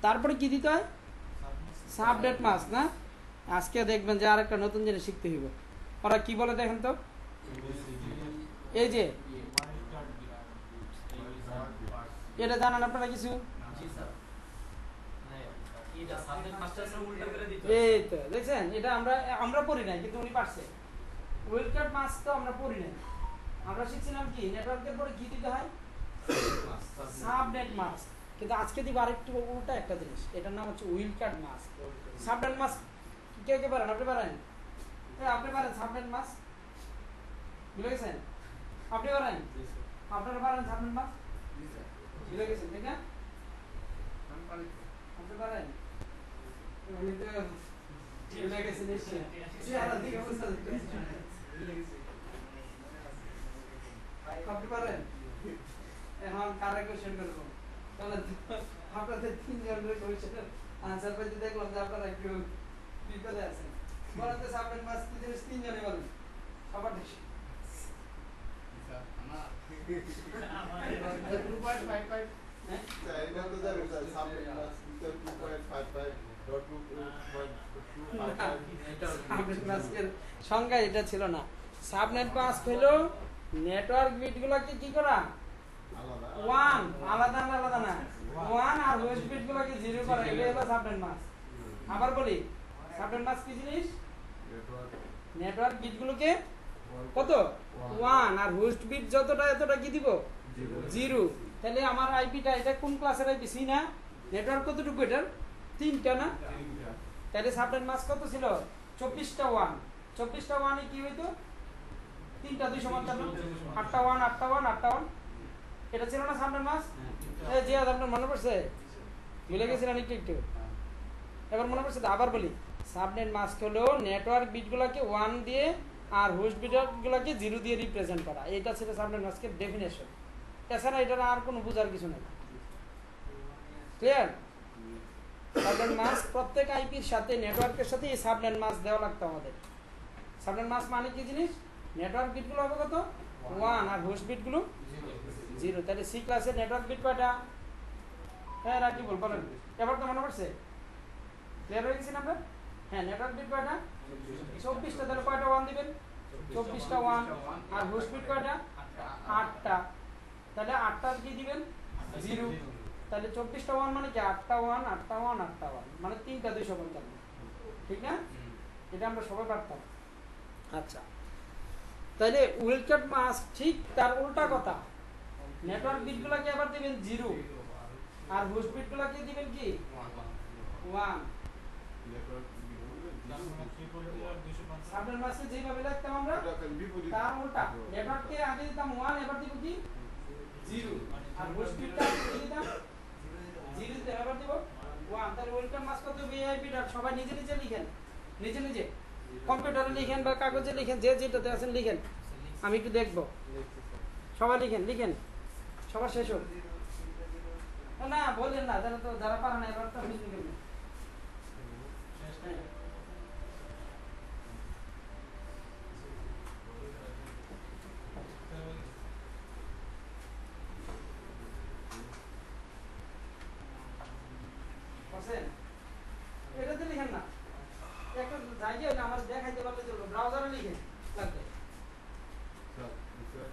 তারপরে কি দিতে হয়? সাবনেট মাস্ক না। আজকে দেখবেন যে আরেকটা নতুন জিনিস শিখতে হইব। ওরা কি বলে দেখেন তো, এই যে এটা জানান আপনারা কিছু? এই তো দেখছেন, এটা আমরা পড়ি নাই কিন্তু উনি পারছে। ওয়েলকাম মাস্ক তো আমরা পড়ি নাই, আমরা শিখছিলাম কি নেটওয়ার্কের পরে কি দিতে হয়? Subnet mask. কিন্তু আজকে দিব আরেকটু উল্টা একটা জিনিস, এটার নাম হচ্ছে উইলকাট মাস্ক। সাবনেট মাস্ক কে কে পারেন? আপনি পারেন? আপনি পারেন সাবনেট মাস্ক? বুঝে গেছেন? আপনি পারেন? আপনারা পারেন সাবনেট মাস্ক? বুঝে গেছেন ঠিক না? আপনি পারেন? উনি তো বুঝে গেছেন নিশ্চয়ই। চেহারা দিকে বুঝতে পারছেন। আপনি পারেন? এখন কারে কোশ্চেন করবো? তাহলে আপনাদের তিনজনের কোশ্চেনের আনসার পেতে দেখলাম যে আপনারা একটু বিপদে আছেন। বলেন তো সাবনেট মাস্ক কি জিনিস? তিনজনে বলেন সবার বেশি। 2.55 হ্যাঁ এটা তো যাবে স্যার সাবনেট মাস্ক 2.55.2.55 সাবনেট মাস্কের সংজ্ঞা এটা ছিল না। সাবনেট মাস্ক হলো নেটওয়ার্ক বিটগুলোকে কি করা? আলাদা ওয়ান আলাদা আলাদা না, ওয়ান আর হোস্ট বিটগুলোকে জিরো করা, এটা হলো সাবনেট মাস্ক। আবার বলি, সাবনেট মাস্ক কি জিনিস? নেটওয়ার্ক নেটওয়ার্ক বিটগুলোকে কত? ওয়ান আর হোস্ট বিট যতটা এতটা কি দিব? জিরো। তাহলে আমার আইপিটা এটা কোন ক্লাসের আইপি? সি না? নেটওয়ার্ক কতটুকু এটার? 3টা না? তাহলে সাবনেট মাস্ক কত ছিল? 24টা ওয়ান। 24টা ওয়ানে কি হইতো? 3টা 2 সমান 8টা ওয়ান 8টা ওয়ান 8টা ওয়ান। এটা ছিল না সাবনেট মাস্ক? এই যে আপনার মনে পড়ছে? ভুলে গেছিলেন একটু একটু, এবার মনে পড়ছে তো? আবার বলি, সাবনেট মাস্ক হলো নেটওয়ার্ক বিটগুলোকে ওয়ান দিয়ে আর হোস্ট বিটগুলোকে জিরো দিয়ে রিপ্রেজেন্ট করা। এটা ছিল সাবনেট মাস্কের ডেফিনেশন। এছাড়া এটার আর কোনো বোঝার কিছু নেই। ক্লিয়ার? সাবনেট মাস্ক প্রত্যেক আইপির সাথে নেটওয়ার্কের সাথে এই সাবনেট মাস্ক দেওয়া লাগতো আমাদের। সাবনেট মাস্ক মানে কি জিনিস? নেটওয়ার্ক বিটগুলো হবে কত? ওয়ান আর হোস্ট বিটগুলো জিরো। তাহলে সি ক্লাসের নেটওয়ার্ক বিট কয়টা? হ্যাঁ রাখি বল বলেন, এবার তো মনে পড়ছে? ক্লিয়ার হয়ে গেছি না আমরা? হ্যাঁ নেটওয়ার্ক বিট কয়টা? 24টা। তাহলে কয়টা ওয়ান দিবেন? 24টা ওয়ান। আর হোস্ট বিট কয়টা? 8টা। তাহলে 8টার কি দিবেন? জিরো। তাহলে 24টা ওয়ান মানে কি? 8টা ওয়ান 8টা ওয়ান 8টা ওয়ান, মানে 3টা 255। ঠিক না? এটা আমরা সবাই পারতাম। আচ্ছা, তাহলে উইলকাট মাস্ক ঠিক তার উল্টা কথা। নেটওয়ার্ক বিটগুলোকে আবার দিবেন জিরো আর হোস্ট বিটগুলোকে দিবেন কি? ওয়ান। সাবনেট মাস্কে যেভাবে লিখতাম আমরা তার উল্টা। নেটওয়ার্ককে আগে দিতাম ওয়ান, এবার দিব কি? জিরো। আর হোস্ট বিটটা আগে দিতাম জিরো, এবার দিব ওয়ান। তাহলে ওয়েলকাম মাস্ক কত? VIP dot. সবাই নিজে নিজে লিখেন, নিজে নিজে কম্পিউটারে লিখেন বা কাগজে লিখেন, যে যেটাতে আছেন লিখেন, আমি একটু দেখবো। সবাই লিখেন লিখেন, সবার শেষ হোক। না বলেন না, যারা তো যারা পারে না এবার তো আপনি লিখেন। এটাতে লিখেন না, একটা জায়গায় আমার দেখাইতে পারলে চলবে, ব্রাউজারে লিখেন লাগবে।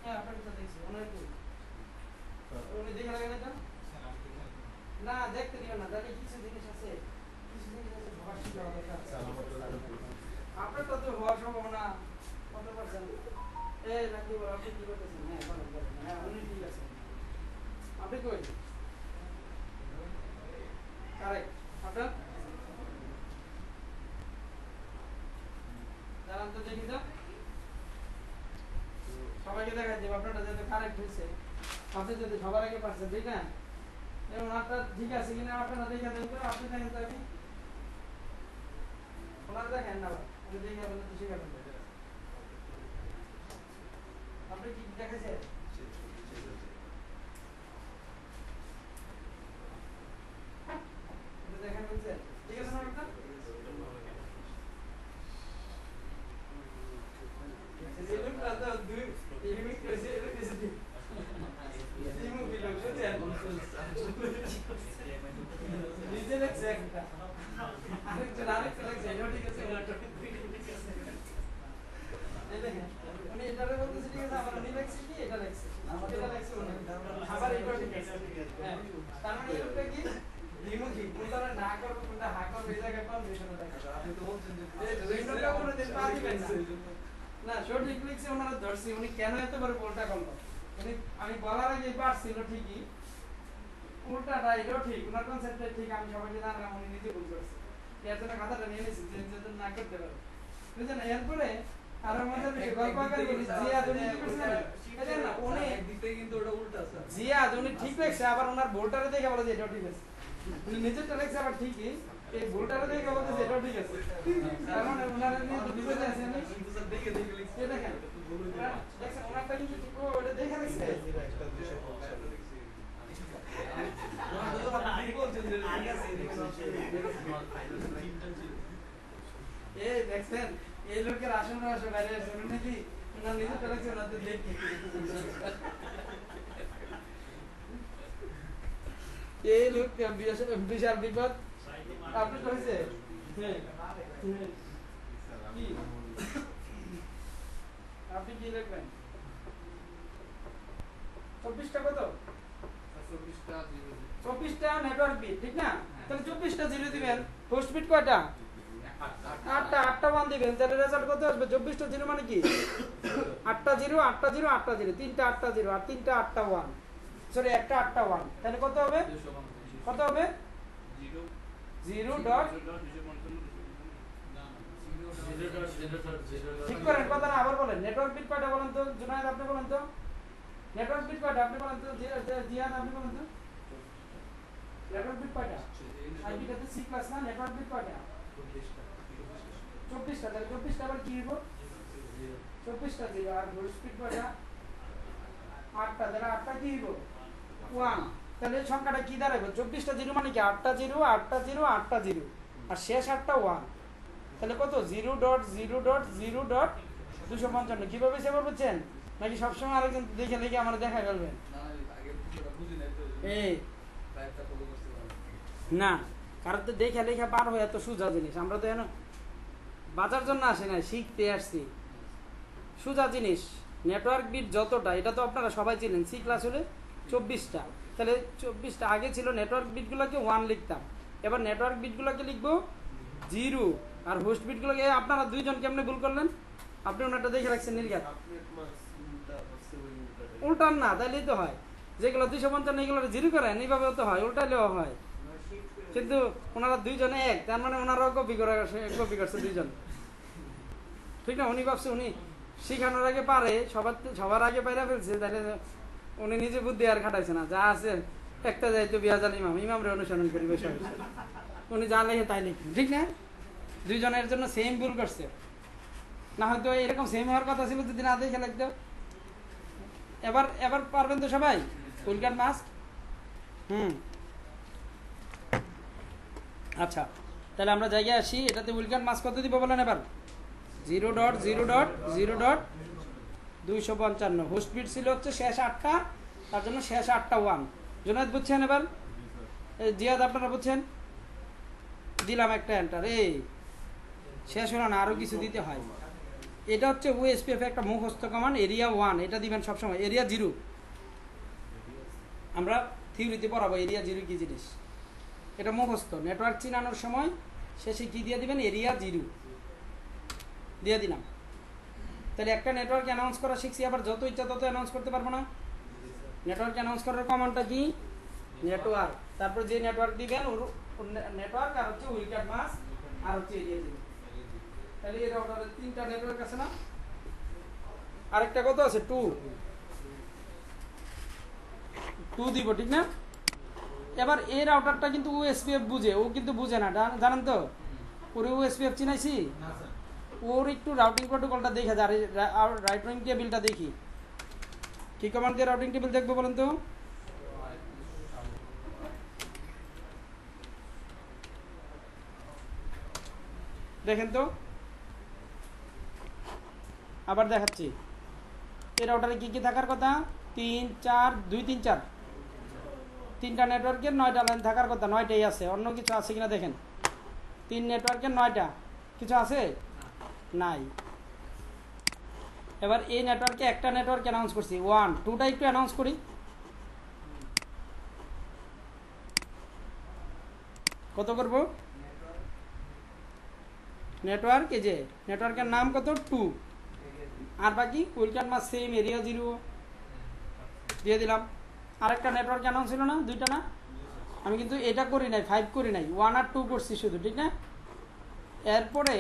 হ্যাঁ আপনার কথা দেখছি অনেক উনি দেখে লাগেন এটা না, দেখতে দিবেন না। তাহলে কিছু জিনিস আছে, কিছু জিনিস আছে সবার শিখে হবে। আপনার তো হওয়ার সম্ভাবনা কত পার্সেন্ট? এই নাকি আপনি কি করতেছেন? হ্যাঁ বলেন বলেন। হ্যাঁ উনি ঠিক আছে। আপনি কই? কারেক্ট। আপনার জানান তো দেখি তো, সবাইকে দেখাই দেব আপনারটা যাতে কারেক্ট হয়েছে। আপনি যদি সবার আগে পারছেন ঠিক না? এবং আপনার ঠিক আছে কিনা আপনারা দেখে দেবেন তো। আপনি দেখেন তো, আমি ওনারা দেখেন না, আমি দেখে আপনার তো শিখাবেন। আপনি কি দেখেছেন? দেখেন বুঝছেন? ঠিক আছে না আপনার? লিখছে একটা আরেকটা লিখছে এটাও ঠিক আছে ওটাও ঠিক আছে এই দেখেন উনি এটারে বলতেছে ঠিক আছে আবার উনি লিখছে কি এটা লিখছে এটা লিখছে উনি আবার এটাও ঠিক আছে হ্যাঁ তার মানে এটা কি দ্বিমুখী কোনটা না করব কোনটা হা করব এই জায়গায় কনফিউশন থাকে আপনি তো বলছেন যে দুইটা কোনো দিন পা দিবেন না সঠিক লিখছে ওনারা ধরছি উনি কেন এত বড় ভুলটা করলো উনি আমি বলার আগে পারছিল ঠিকই উল্টাটা এটাও ঠিক ওনার কনসেপ্টটা ঠিক আমি সবাইকে জানালাম উনি নিজে ভুল করছে এর জন্য খাতাটা নিয়ে নিয়েছি যে যেন না করতে পারে বুঝছেন এরপরে আরো মজার বিষয় গল্প আকারে বলি জিয়াদ উনি কি করছেন এটা না উনি একদিকে কিন্তু ওটা উল্টা স্যার জিয়াদ উনি ঠিক লিখছে আবার ওনার ভুলটারে দেখে বলে যে এটাও ঠিক আছে উনি নিজেরটা লিখছে আবার ঠিকই এই ভুলটারে দেখে বলে যে এটাও ঠিক আছে কারণ ওনার নিয়ে বিপদে আছে আমি কিন্তু স্যার দেখে দেখে লিখছি এটা দেখেন দেখছেন ওনারটা কিন্তু ঠিক ওটা দেখে লিখছে একটা 250 আপনি বলছেন যে এই দেখছেন এই লোকের আসন রহস্য বাইরে আছে উনি নাকি ওনার নিজে চলেছে ওনাদের দেখি এই লোক বিশাল বিপদ আপনি করেছে কি আপনি কি লিখবেন 24টা কত 24টা নেটওয়ার্ক বিট ঠিক না তাহলে 24টা জিরো দিবেন হোস্ট বিট কয়টা 8টা 1 দিবেন তাহলে রেজাল্ট কত আসবে 24টা জিরো মানে কি 8টা 0 8টা 0 8টা 0 তিনটা 8টা 0 আর তিনটা 8টা 1 সরি একটা 8টা 1 তাহলে কত হবে কত হবে 0 ডট ঠিক করেন কথাটা আবার বলেন নেটওয়ার্ক বিট কয়টা বলেন তো জুনায়েদ আপনি বলেন তো নেটওয়ার্ক বিট কয়টা আপনি বলেন তো জিয়াদ আপনি বলেন তো নেটওয়ার্ক বিট কয়টা আইপিটাতে সি ক্লাস না নেটওয়ার্ক বিট কয়টা 24টা তাহলে 24টা আবার কি হবে 24টা দিবা আর হোস্ট বিট কয়টা 8টা তাহলে 8টা কি হবে 1 তাহলে সংখ্যাটা কি দাঁড়াবে 24টা জিরো মানে কি 8টা 0 8টা 0 8টা 0 আর শেষ 8টা 1 তাহলে কত 0.0.0.255 কিভাবে সেভ করছেন নাকি সবসময় আরেকজন দেখে লিখে আমরা দেখাই ফেলবেন এই না কারণ তো দেখে লেখা পার হয়ে এত সোজা জিনিস আমরা তো এনে বাজার জন্য আসি না শিখতে আসছি সোজা জিনিস নেটওয়ার্ক বিট যতটা এটা তো আপনারা সবাই চিনেন সি ক্লাস হলে 24টা তাহলে 24টা আগে ছিল নেটওয়ার্ক বিটগুলোকে 1 লিখতাম এবার নেটওয়ার্ক বিটগুলোকে লিখবো 0 আর হোস্ট বিটগুলোকে আপনারা দুইজন কেমনে ভুল করলেন আপনি ওনাটা দেখে রাখছেন নির্ঘাত উল্টান না তাইলেই তো হয় যেগুলো 255 এগুলো 0 করেন এইভাবেও তো হয় উল্টালেও হয় কিন্তু ওনারা দুইজনে এক তার মানে ওনারাও কপি করছে দুইজন ঠিক না উনি ভাবছে উনি শিখানোর আগে পারে সবার আগে পাইরা ফেলছে তাহলে উনি নিজে বুদ্ধি আর খাটাইছে না যা আছে একটা যাইতো বিয়াজাল ইমামরে অনুসরণ করি বিষয় উনি যা লেখে তাই লিখবেন ঠিক না দুইজনের জন্য সেম ভুল করছে না হয়তো এরকম সেম হওয়ার কথা ছিল যদি না দেখে লিখতো এবার পারবেন তো সবাই উইলকাট মাস্ক আচ্ছা তাহলে আমরা জায়গায় আসি এটাতে উইলকাট মাস্ক কত দিব বলেন এবার 0.0.0.255 হোস্ট বিট ছিল হচ্ছে শেষ 8টা তার জন্য শেষ 8টা 1 জুনায়েদ বুঝছেন এবার জিয়াদ আপনারা বুঝছেন দিলাম একটা এন্টার এই শেষ হলো না আরো কিছু দিতে হয় এটা হচ্ছে ওএসপিএফ একটা মুখস্থ কমান্ড এরিয়া 1 এটা দিবেন সব সময় এরিয়া 0 আমরা থিওরিতে পড়াবো এরিয়া 0 কি জিনিস এটা মুখস্থ নেটওয়ার্ক চিনানোর সময় শেষে কি দিয়ে দিবেন এরিয়া 0 দিয়ে দিলাম তাহলে একটা নেটওয়ার্ক অ্যানাউন্স করা শিখছি আবার যত ইচ্ছা তত অ্যানাউন্স করতে পারবো না নেটওয়ার্ক অ্যানাউন্স করার কমান্ডটা কি নেটওয়ার্ক তারপর যে নেটওয়ার্ক দিবেন নেটওয়ার্ক আর হচ্ছে উইলকাট মাস্ক আর হচ্ছে এরিয়া 0 তাহলে এই রাউটারে তিনটা নেটওয়ার্ক আছে না আরেকটা কত আছে 2 দিব ঠিক না এবার এই রাউটারটা কিন্তু ওএসপিএফ বুঝে ও কিন্তু বুঝে না জানেন তো পুরো ওএসপিএফ চিনাইছি ওর একটু রাউটিং প্রোটোকলটা দেখে যায় রাউটিং টেবিলটা দেখি কি কমান্ড দিয়ে রাউটিং টেবিল দেখবো বলেন তো দেখেন তো আবার দেখাচ্ছি এই রাউটারে কি কি থাকার কথা 3 4 2 3 4 3টা নেটওয়ার্কের 9টা লাইন থাকার কথা, 9টাই আছে। অন্য কিছু আছে কিনা দেখেন। 3 নেটওয়ার্কের 9টা কিছু আছে নাই। এবার এই নেটওয়ার্কে একটা নেটওয়ার্ক অ্যানাউন্স করছি 1, 2টা একটু অ্যানাউন্স করি। কত করব? নেটওয়ার্ক, এই যে নেটওয়ার্কের নাম কত 2, আর বাকি উইলকান মাস সেম এরিয়া 0 দিয়ে দিলাম। আরেকটা নেটওয়ার্ক অ্যানাউন্স ছিল না, 2টা না? আমি কিন্তু এটা করি নাই, 5 করি নাই, 1 আর 2 করছি শুধু, ঠিক না? এরপরে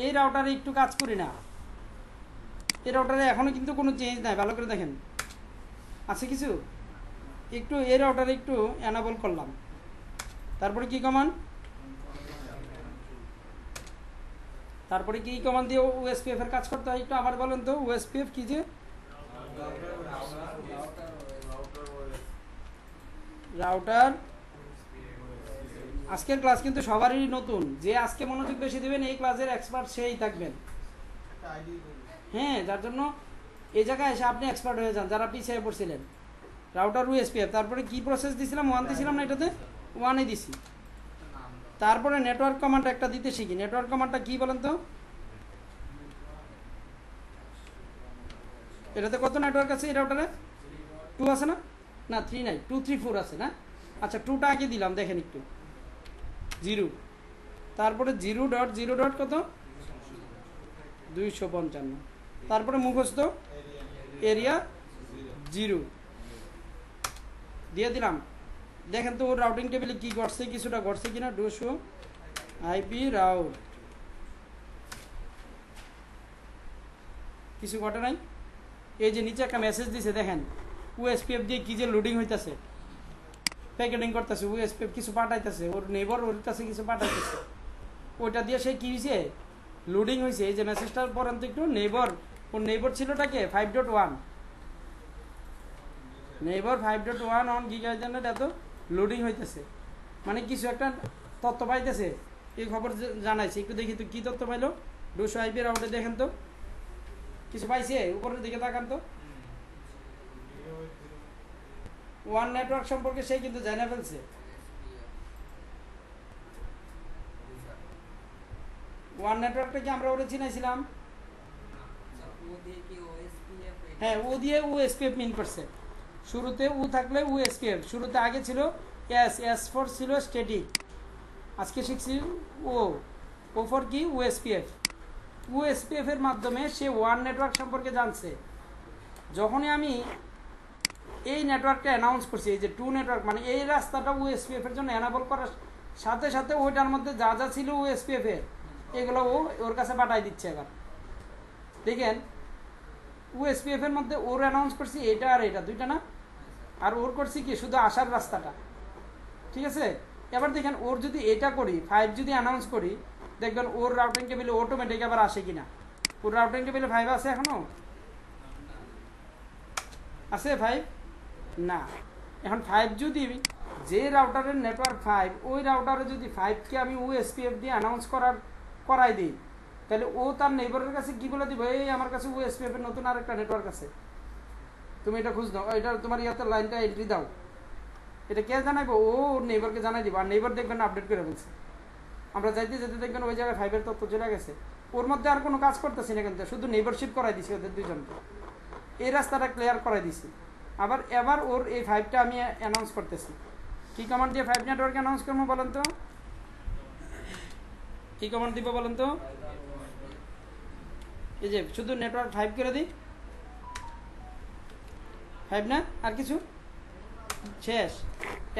এই রাউটারে একটু কাজ করি না, এই রাউটারে এখনো কিন্তু কোনো চেঞ্জ নাই, ভালো করে দেখেন আছে কিছু, একটু এই রাউটারে একটু অ্যানাবল করলাম। তারপরে কি কমান্ড, তারপরে কি কমান্ড দিয়ে ওএসপিএফ এর কাজ করতে হয় একটু আবার বলেন তো। ওএসপিএফ কি যে রাউটার। আজকের ক্লাস কিন্তু সবারই নতুন, যে আজকে মনোযোগ বেশি দেবেন এই ক্লাসের এক্সপার্ট সেই থাকবেন। একটা আইডি হ্যাঁ, যার জন্য এই জায়গায় এসে আপনি এক্সপার্ট হয়ে যান যারা পিছিয়ে পড়ছিলেন। রাউটার ওএসপিএফ, তারপরে কি প্রসেস দিছিলাম, 1 দিছিলাম না, এটাতে 1-ই দিছি। তারপরে নেটওয়ার্ক কমান্ড একটা দিতে শিখি। নেটওয়ার্ক কমান্ডটা কি বলেন তো? এটাতে কত নেটওয়ার্ক আছে এই রাউটারে? 2 আছে না? না 3 নাই, 2 3 4 আছে না? আচ্ছা 2টা আগে দিলাম, দেখেন একটু 0, তারপরে 0.0. কত 255, তারপরে মুখস্থ এরিয়া 0 দিয়ে দিলাম। দেখেন তো ওর রাউটিং টেবিলে কি ঘটছে, কিছুটা ঘটছে কিনা। ডু শো আইপি রাউট, কিছু ঘটে নাই। এই যে নিচে একটা মেসেজ দিছে দেখেন, ওএসপিএফ দিয়ে কি যে লোডিং হইতেছে, প্যাকেটিং করতেছে, ওএসপিএফ কিছু পাঠাইতেছে, ওর নেইবার ওর কাছে কিছু পাঠাইতেছে, ওইটা দিয়ে সে কি হয়েছে লোডিং হয়েছে। এই যে মেসেজটার পর্যন্ত একটু নেইবার, ওর নেইবার ছিলটাকে 5.1, নেইবার 5.1 অন গিগাবাইট এত লোডিং হইতেছে, মানে কিছু একটা তথ্য পাইতেছে, এই খবর জানাইছে। একটু দেখি তো কি তথ্য পাইলো। 200 আইপি রাউটে দেখেন তো কিছু পাইছে, উপরের দিকে তাকান তো। 1 নেটওয়ার্ক সম্পর্কে সে কিন্তু জানা ফেলছে। 1 নেটওয়ার্কটা কি আমরা ওরে চিনাইছিলাম? হ্যাঁ, ও দিয়ে ওএসপিএফ মিন করছে। শুরুতে ও থাকলে ওএসপিএফ, শুরুতে আগে ছিল এস ফর ছিল স্ট্যাটিক, আজকে শিখছি ও ফর কি ওএসপিএফ। ওএসপিএফ এর মাধ্যমে সে 1 নেটওয়ার্ক সম্পর্কে জানছে। যখনই আমি এই নেটওয়ার্কটা অ্যানাউন্স করছি, এই যে 2 নেটওয়ার্ক, মানে এই রাস্তাটা ওএসপিএফ এর জন্য অ্যানাবল করার সাথে সাথে ওইটার মধ্যে যা যা ছিল ওএসপিএফ এর, এগুলো ওর কাছে পাঠাই দিচ্ছে। এবার দেখেন ওএসপিএফ এর মধ্যে ওর অ্যানাউন্স করছি এটা আর এটা, 2টা না? আর ওর করছি কি শুধু আসার রাস্তাটা, ঠিক আছে? এবার দেখেন ওর যদি এটা করি, 5 যদি অ্যানাউন্স করি, দেখবেন ওর রাউটিং টেবিলে অটোমেটিক আবার আসে কিনা। ওর রাউটিং টেবিলে 5 আছে এখনো? আছে 5? না। এখন 5 যদি, যে রাউটারের নেটওয়ার্ক 5, ওই রাউটারে যদি 5কে আমি ওএসপিএফ দিয়ে অ্যানাউন্স করাই দিই, তাহলে ও তার নেইবারের কাছে কি বলে দিব, এই আমার কাছে ওএসপিএফ এর নতুন আরেকটা নেটওয়ার্ক আছে, তুমি এটা খুঁজ দাও, এটা তোমার ইয়াতে লাইনটা এন্ট্রি দাও। এটা কে জানাইবো? ও ওর নেইবারকে জানাই দিব, আর নেইবার দেখবেন আপডেট করে ফেলছে। আমরা যাইতে যেতে দেখবেন ওই জায়গায় 5-এর তথ্য চলে গেছে। ওর মধ্যে আর কোনো কাজ করতেছি না, কিন্তু শুধু নেইবারশিপ করাই দিছি ওদের 2জনকে, এই রাস্তাটা ক্লিয়ার করাই দিছি। এবার ওর এই 5টা আমি অ্যানাউন্স করতেছি। কি কমান্ড দিয়ে 5 নেটওয়ার্ক অ্যানাউন্স করবো বলেন তো? কি কমান্ড দিব বলেন তো? এই যে শুধু নেটওয়ার্ক 5 করে দিই, 5 না আর কিছু, শেষ।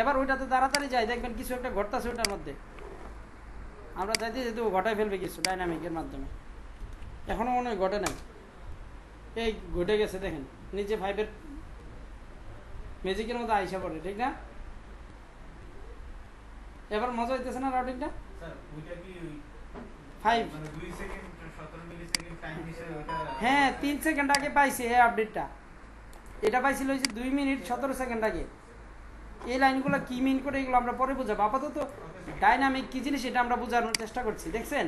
এবার ওইটাতে তাড়াতাড়ি যাই, দেখবেন কিছু একটা ঘটতেছে ওটার মধ্যে। আমরা চাইতে যেহেতু ঘটাই ফেলবে কিছু ডাইনামিকের মাধ্যমে, এখনো মনে হয় ঘটে নাই, এই ঘটে গেছে। দেখেন নিচে 5-এর ম্যাজিকের মতো আইসা পড়ে, ঠিক না? এবার মজা হইতেছে না রাউটিংটা? 5 হ্যাঁ 3 সেকেন্ড আগে পাইছে এই আপডেটটা। এটা পাইছিল হচ্ছে 2 মিনিট 17 সেকেন্ড আগে। এই লাইনগুলো কি মিন করে এগুলো আমরা পরে বুঝাবো। আপাতত ডাইনামিক কি জিনিস এটা আমরা বোঝানোর চেষ্টা করছি। দেখছেন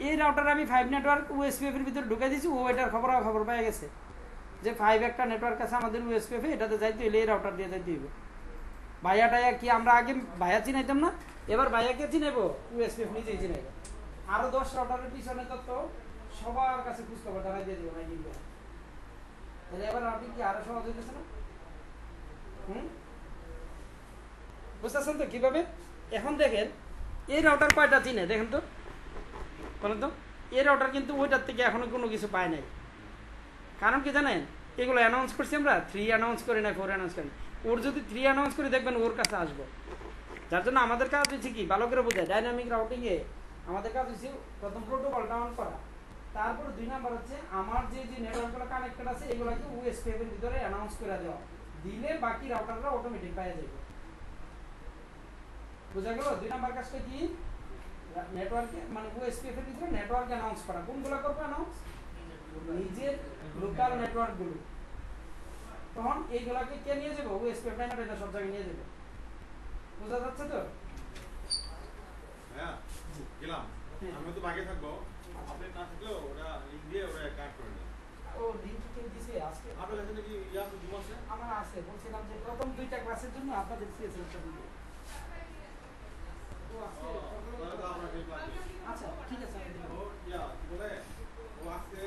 এই রাউটার আমি 5 নেটওয়ার্ক ওএসপিএফ এর ভিতরে ঢুকে দিয়েছি, ও এটার খবর পেয়ে গেছে যে 5 একটা নেটওয়ার্ক আছে আমাদের ওএসপিএফ এ, এটাতে যাইতে হলে এই রাউটার দিয়ে যাইতে হবে। ভাইয়া টাইয়া কি আমরা আগে ভাইয়া চিনাইতাম না, এবার ভাইয়াকে চিনাইবো, ইউএসপিএফ নিজেই চিনাইবো। আরো 10 রাউটারের পিছনে তত্ত্ব সবার কাছে খুঁজতে হবে, তারা দিয়ে দেবো না কিন্তু। তাহলে এবার রাউটিং কি আরো সহজ হইতেছে না? বুঝতেছেন তো কিভাবে? এখন দেখেন এই রাউটার কয়টা চিনে দেখেন তো, বলেন তো। এই রাউটার কিন্তু ওইটার থেকে এখনো কোনো কিছু পায় নাই। কারণ কি জানেন, এগুলো অ্যানাউন্স করছি আমরা, 3 অ্যানাউন্স করি না, 4 অ্যানাউন্স করি। ওর যদি 3 অ্যানাউন্স করি দেখবেন ওর কাছে আসবো। যার জন্য আমাদের কাজ হচ্ছে কি, ভালো করে বোঝায়, ডাইনামিক রাউটিংয়ে আমাদের কাজ হচ্ছে প্রথম প্রোটোকলটা অন করা, তারপর 2 নাম্বার হচ্ছে আমার যে যে নেটওয়ার্কগুলো কানেক্টেড আছে এগুলোকে ইউএসপিএফ এর ভিতরে অ্যানাউন্স করে দেওয়া, দিলে বাকি রাউটাররা অটোমেটিক পেয়ে যাবে। বুঝা গেল? 2 নাম্বার কাজটা কি, নেটওয়ার্কে মানে ইউএসপিএফ এর ভিতরে নেটওয়ার্ক অ্যানাউন্স করা। কোনগুলো করবে অ্যানাউন্স? নিজের লোকাল নেটওয়ার্কগুলো। তখন এইগুলোকে কে নিয়ে যাবো? ইউএসপিএফ লাইনার এটা সব জায়গায় নিয়ে যাবে। বুঝা যাচ্ছে তো? হ্যাঁ গেলাম, আমি তো বাকি থাকবো, আপনি না থাকলেও ওরা লিঙ্ক দিয়ে ওরা কাট করে দেয়। ও লিংক কেউ দিছে আজকে? আপনার কাছে নাকি ইয়া আছে, জুম আছে? আমার আছে, বলছিলাম যে প্রথম 2টা ক্লাসের জন্য আপনাদের সিএসএসটা দিবে। ও আজকে তাহলে তো আপনার হেল্প লাগবে। আচ্ছা ঠিক আছে, আমি দিলাম। ও ইয়া কি বলে, ও আজকে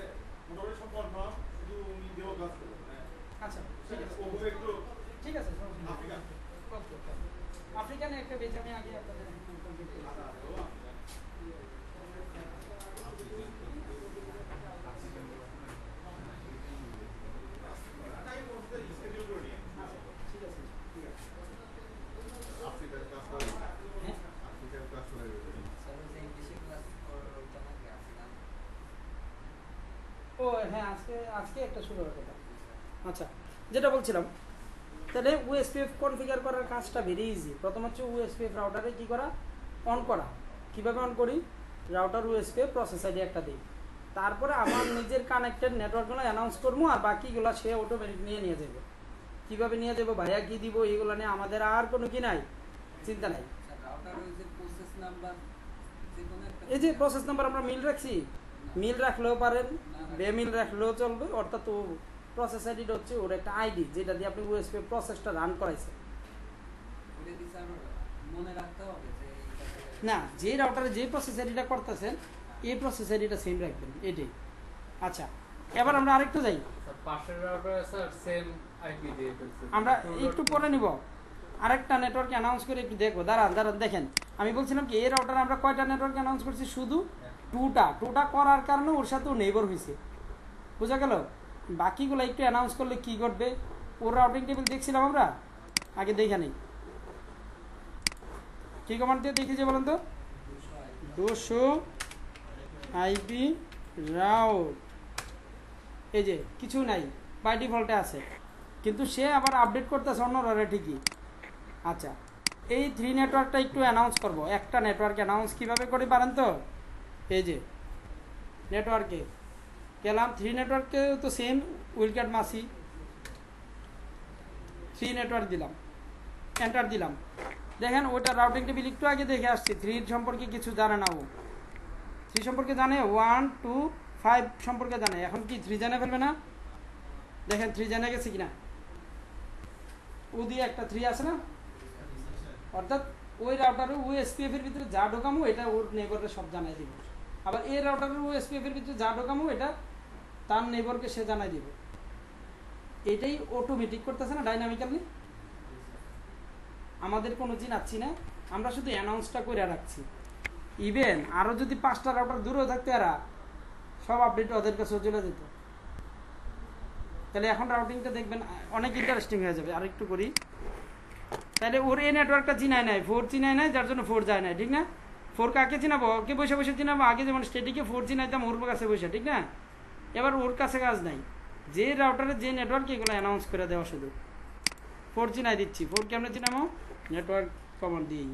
মোটামুটি সব কনফার্ম, শুধু উনি দেওয়া কাজ করবেন। হ্যাঁ আচ্ছা ঠিক আছে, ও একটু ঠিক আছে, আফ্রিকা আফ্রিকানে একটা বেচ আমি আগে আপনাদের কমপ্লিট করি। ও আফ্রিকা টাইম করতে স্কেডিউল করে নিয়ে ঠিক আছে, ঠিক আছে। আফ্রিকার কাজ করে, হ্যাঁ আফ্রিকার কাজ করে ও হ্যাঁ, আজকে আজকে একটা শুরু হওয়ার কথা। আচ্ছা, যেটা বলছিলাম, তাহলে ইউএসপিএফ কনফিগার করার কাজটা ভেরি ইজি। প্রথম হচ্ছে ইউএসপিএফ রাউটারে কি করা, অন করা। কিভাবে অন করি, রাউটার ইউএসপিএফ প্রসেস আইডি একটা দিই, তারপরে আমার নিজের কানেক্টেড নেটওয়ার্কগুলো অ্যানাউন্স করবো, আর বাকিগুলো সে অটোমেটিক নিয়ে যাবে। কিভাবে নিয়ে যাবো, ভাইয়া কি দিব, এইগুলো নিয়ে আমাদের আর কোনো কি নাই, চিন্তা নাই। এই যে প্রসেস নাম্বার আমরা মিল রাখছি, মিল রাখলেও পারেন, বেমিল রাখলেও চলবে। অর্থাৎ ও প্রসেস আইডিটা হচ্ছে ওর একটা আইডি, যেটা দিয়ে আপনি ইউএসপি প্রসেসটা রান করাইছেন। না, যে রাউটারে যে প্রসেস আইডিটা করতেছেন এই প্রসেস আইডিটা সেম রাখবেন, এটাই। আচ্ছা, এবার আমরা আরেকটু যাই, পাশের রাউটারে স্যার সেম আইপি দিয়ে ফেলছে। আমরা একটু পরে নিব, আরেকটা নেটওয়ার্ক অ্যানাউন্স করে একটু দেখবো। দাঁড়ান দাঁড়ান, দেখেন আমি বলছিলাম কি, এই রাউটারে আমরা কয়টা নেটওয়ার্ক অ্যানাউন্স করছি, শুধু 2টা করার কারণে ওর সাথে ও নেইবার হয়েছে। বোঝা গেল? বাকিগুলো একটু অ্যানাউন্স করলে কি ঘটবে, ওর রাউটিং টেবিল দেখছিলাম আমরা আগে, দেখে নেই কি কমান্ড দিয়ে দেখেছি বলেন তো, 200 আইপি রাউট, এই যে কিছু নাই, বাই ডিফল্টে আছে, কিন্তু সে আবার আপডেট করতেছে অন্যরা ঠিকই। আচ্ছা, এই 3 নেটওয়ার্কটা একটু অ্যানাউন্স করব। একটা নেটওয়ার্ক অ্যানাউন্স কীভাবে করে পারেন তো, এই যে নেটওয়ার্কে গেলাম, 3 নেটওয়ার্কে তো সেম উইলকাট মাসি, 3 নেটওয়ার্ক দিলাম, এন্টার দিলাম। দেখেন ওইটা রাউটিং টেবিল একটু আগে দেখে আসছি, 3 সম্পর্কে কিছু জানে না ও, 3 সম্পর্কে জানে, 1 2 5 সম্পর্কে জানে। এখন কি 3 জানে ফেলবে না? দেখেন 3 জানে গেছে কিনা, ও দিয়ে একটা 3 আছে না, অর্থাৎ ওই রাউটারে ইউএসপিএফ এর ভিতরে যা ঢোকামো এটা ওর নেইবারকে সব জানাই দিব। আবার এই রাউটারের ইউএসপিএফ এর ভিতরে যা ঢোকামো এটা তার নেইবারকে সে জানাই দিব। এটাই অটোমেটিক করতেছে না, ডাইনামিক্যালি। আমাদের কোনো চিনাচ্ছি না, আমরা শুধু অ্যানাউন্সটা করে রাখছি। ইভেন আরও যদি 5টা রাউটার দূরেও থাকতো, এরা সব আপডেট ওদের কাছে চলে যেত। তাহলে এখন রাউটিংটা দেখবেন অনেক ইন্টারেস্টিং হয়ে যাবে। আর একটু করি, তাহলে ওর এই নেটওয়ার্কটা চিনায় নাই, 4 চিনায় নাই, যার জন্য 4 যায় না, ঠিক না? 4 কাকে চিনাবো, ওকে বসে বসে চিনাবো। আগে যেমন স্টেটিকে 4 চিনাইতাম ওর কাছে বসে, ঠিক না? এবার ওর কাছে কাজ নাই, যে রাউটারে যে নেটওয়ার্ক এগুলো অ্যানাউন্স করে দেওয়া, শুধু 4 চিনাই দিচ্ছি। 4 কেমনে চিনাবো, নেটওয়ার্ক কমান্ড দিয়েই।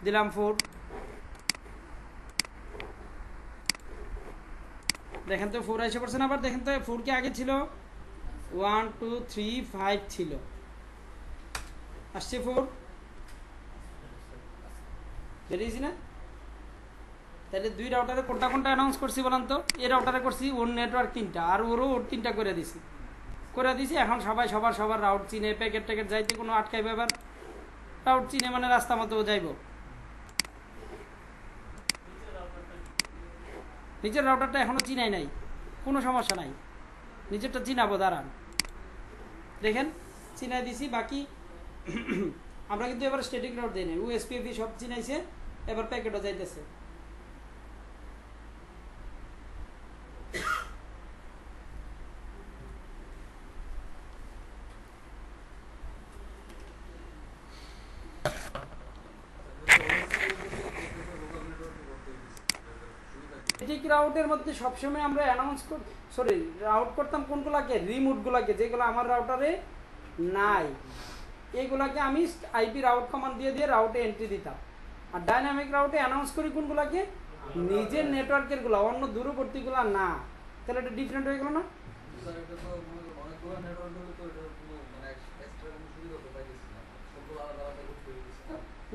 দিলাম 4, দেখেন তো 4 এসে পড়ছে না? আবার দেখেন তো 4 কি আগে ছিল, 1 2 3 5 ছিল, আসছে 4, বেরিয়েছি না? তাহলে দুই রাউটারে কোনটা কোনটা অ্যানাউন্স করছি বলেন তো? এই রাউটারে করছি ওর নেটওয়ার্ক 3টা, আর ওরও 3টা করে দিছি। এখন সবাই সবার রাউট চিনে, প্যাকেট ট্যাকেট যাইতে কোনো আটকাই ব্যাপার, রাউট চিনে মানে রাস্তা মতো যাইব। নিজের রাউটারটা এখনো চিনাই নাই, কোনো সমস্যা নাই, নিজেরটা চিনাবো, দাঁড়ান দেখেন চিনাই দিছি। বাকি আমরা কিন্তু এবার স্ট্যাটিক রাউট দিই নাই, ওএসপিএফি সব চিনাইছে, এবার প্যাকেটও যাইতেছে। স্ট্যাটিক রাউটের মধ্যে সবসময় আমরা রাউট করতাম কোনগুলাকে, রিমোটগুলাকে, যেগুলো আমার রাউটারে নাই, এইগুলাকে আমি আইপি রাউট কমান্ড দিয়ে রাউটে এন্ট্রি দিতাম। আর ডাইনামিক রাউটে অ্যানাউন্স করি কোনগুলাকে, নিজের নেটওয়ার্কের গুলা, অন্য দূরবর্তীগুলা না। তাহলে এটা ডিফারেন্ট হয়ে গেল না?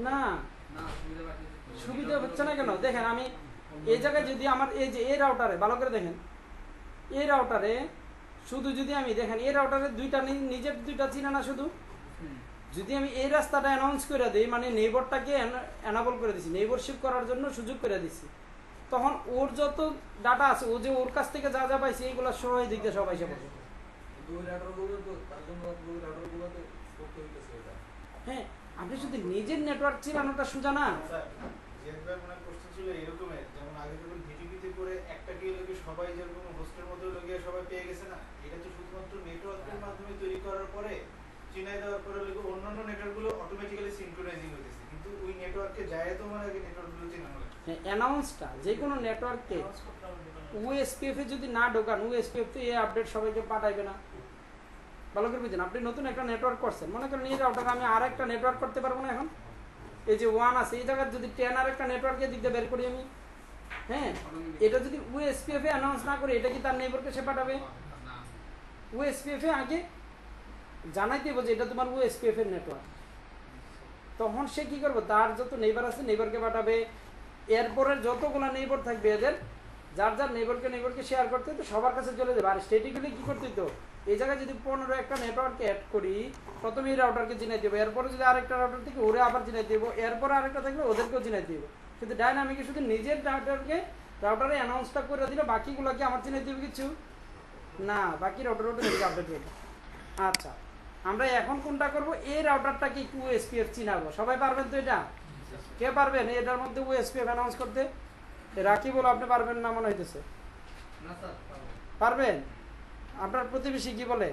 না, সুবিধা হচ্ছে না কেন? দেখেন আমি এই জায়গায় যদি আমার এই যে এই রাউটারে ভালো করে দেখেন, এই রাউটারে শুধু যদি আমি দেখেন এই রাউটারে দুইটা নিজের দুইটা চিনা না, শুধু যদি আমি এই রাস্তাটা অ্যানাউন্স করে দিই, মানে নেইবরটাকে অ্যানাবল করে দিছি, নেইবরশিপ করার জন্য সুযোগ করে দিছি, তখন ওর যত ডাটা আছে, ও যে ওর কাছ থেকে যা যা পাইছে এইগুলো সবাই দিক দিয়ে সবাই সে বসে। হ্যাঁ, আপনি যদি নিজের নেটওয়ার্ক চিনানোটা সোজা না। এরকমের যেমন আগে যখন ভিটিপিতে করে একটা কি লোকে সবাই যেরকম হোস্টের মধ্যে লোকে সবাই পেয়ে গেছে না, এটা তো শুধুমাত্র নেটওয়ার্কের মাধ্যমে তৈরি করার পরে চিনাই দেওয়ার পরে লোকে অন্যান্য নেটওয়ার্কগুলো অটোমেটিক্যালি সিনক্রোনাইজিং হইতেছে, কিন্তু ওই নেটওয়ার্কে যায় তো মানে আগে নেটওয়ার্কগুলো চিনানো লাগে। অ্যানাউন্সটা যে কোনো নেটওয়ার্ককে ওএসপিএফ এ যদি না ঢোকান, ওএসপিএফ তো এই আপডেট সবাইকে পাঠাইবে না। ভালো করে বুঝেন, আপনি নতুন একটা নেটওয়ার্ক করছেন, মনে করেন এই রাউটারে আমি আর একটা নেটওয়ার্ক করতে পারবো না। এখন এই যে 1 আছে, এই জায়গায় যদি 10 আর একটা নেটওয়ার্কের দিক দিয়ে বের করি আমি, হ্যাঁ, এটা যদি ওএসপিএফ এ অ্যানাউন্স না করে, এটা কি তার নেইবরকে সে পাঠাবে? ওএসপিএফ এ আগে জানাইতে হবে যে এটা তোমার ওএসপিএফ এর নেটওয়ার্ক। তখন সে কি করবে, তার যত নেইবার আছে নেইবারকে পাঠাবে, এরপরের যতগুলো নেইবার থাকবে এদের যার যার নেইবারকে শেয়ার করতে তো সবার কাছে চলে যাবে। আর স্ট্যাটিক্যালি কি করতে হতো, এই জায়গায় যদি 15 একটা নেটওয়ার্ককে অ্যাড করি, প্রথমে এই রাউটারকে চিনাই দেবো, এরপরে যদি আরেকটা রাউটার থেকে ওরে আবার চিনাই দেবো, এরপরে আরেকটা থাকলে ওদেরকেও চিনাই দেবো। কিন্তু ডাইনামিকে শুধু নিজের রাউটারে অ্যানাউন্সটা করে দিলে বাকিগুলোকে আমার চিনাই দেবে কিছু না, বাকি রাউটার আপডেট হবে। আচ্ছা, আমরা এখন কোনটা করব, এই রাউটারটাকে একটু ওএসপিএফ চিনাবো। সবাই পারবেন তো? এটা কে পারবেন এটার মধ্যে ওএসপিএফ অ্যানাউন্স করতে? রাখি বলো, আপনি পারবেন না মনে হইতেছে? পারবেন? আপনার প্রতিবেশী কি বলে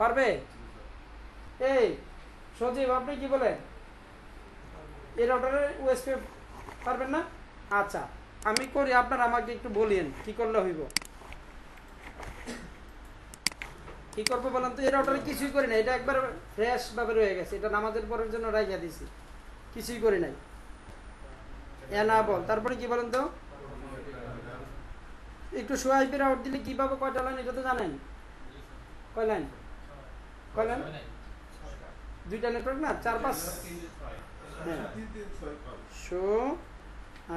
পারবে? এই সজীব, আপনি কি বলেন? এই রাউটারে ওএসপিএফ পারবেন না? আচ্ছা, আমি করি, আপনারা আমাকে একটু বলিয়েন কি করলে হইব। কি করবো বলেন তো? এই রাউটারে কিছুই করি না, এটা একবার ফ্রেশ ভাবে রয়ে গেছে, এটা নামাজের পরের জন্য রাইখা দিছি, কিছুই করি নাই। এনাবল, তারপরে কি বলেন তো? একটু শো আইপি রাউট দিলে কিভাবে কয়টা লাইন এটা তো জানেন? কয় লাইন? কয় লাইন? দুইটা নেটওয়ার্ক না, 4-5। হ্যাঁ, শো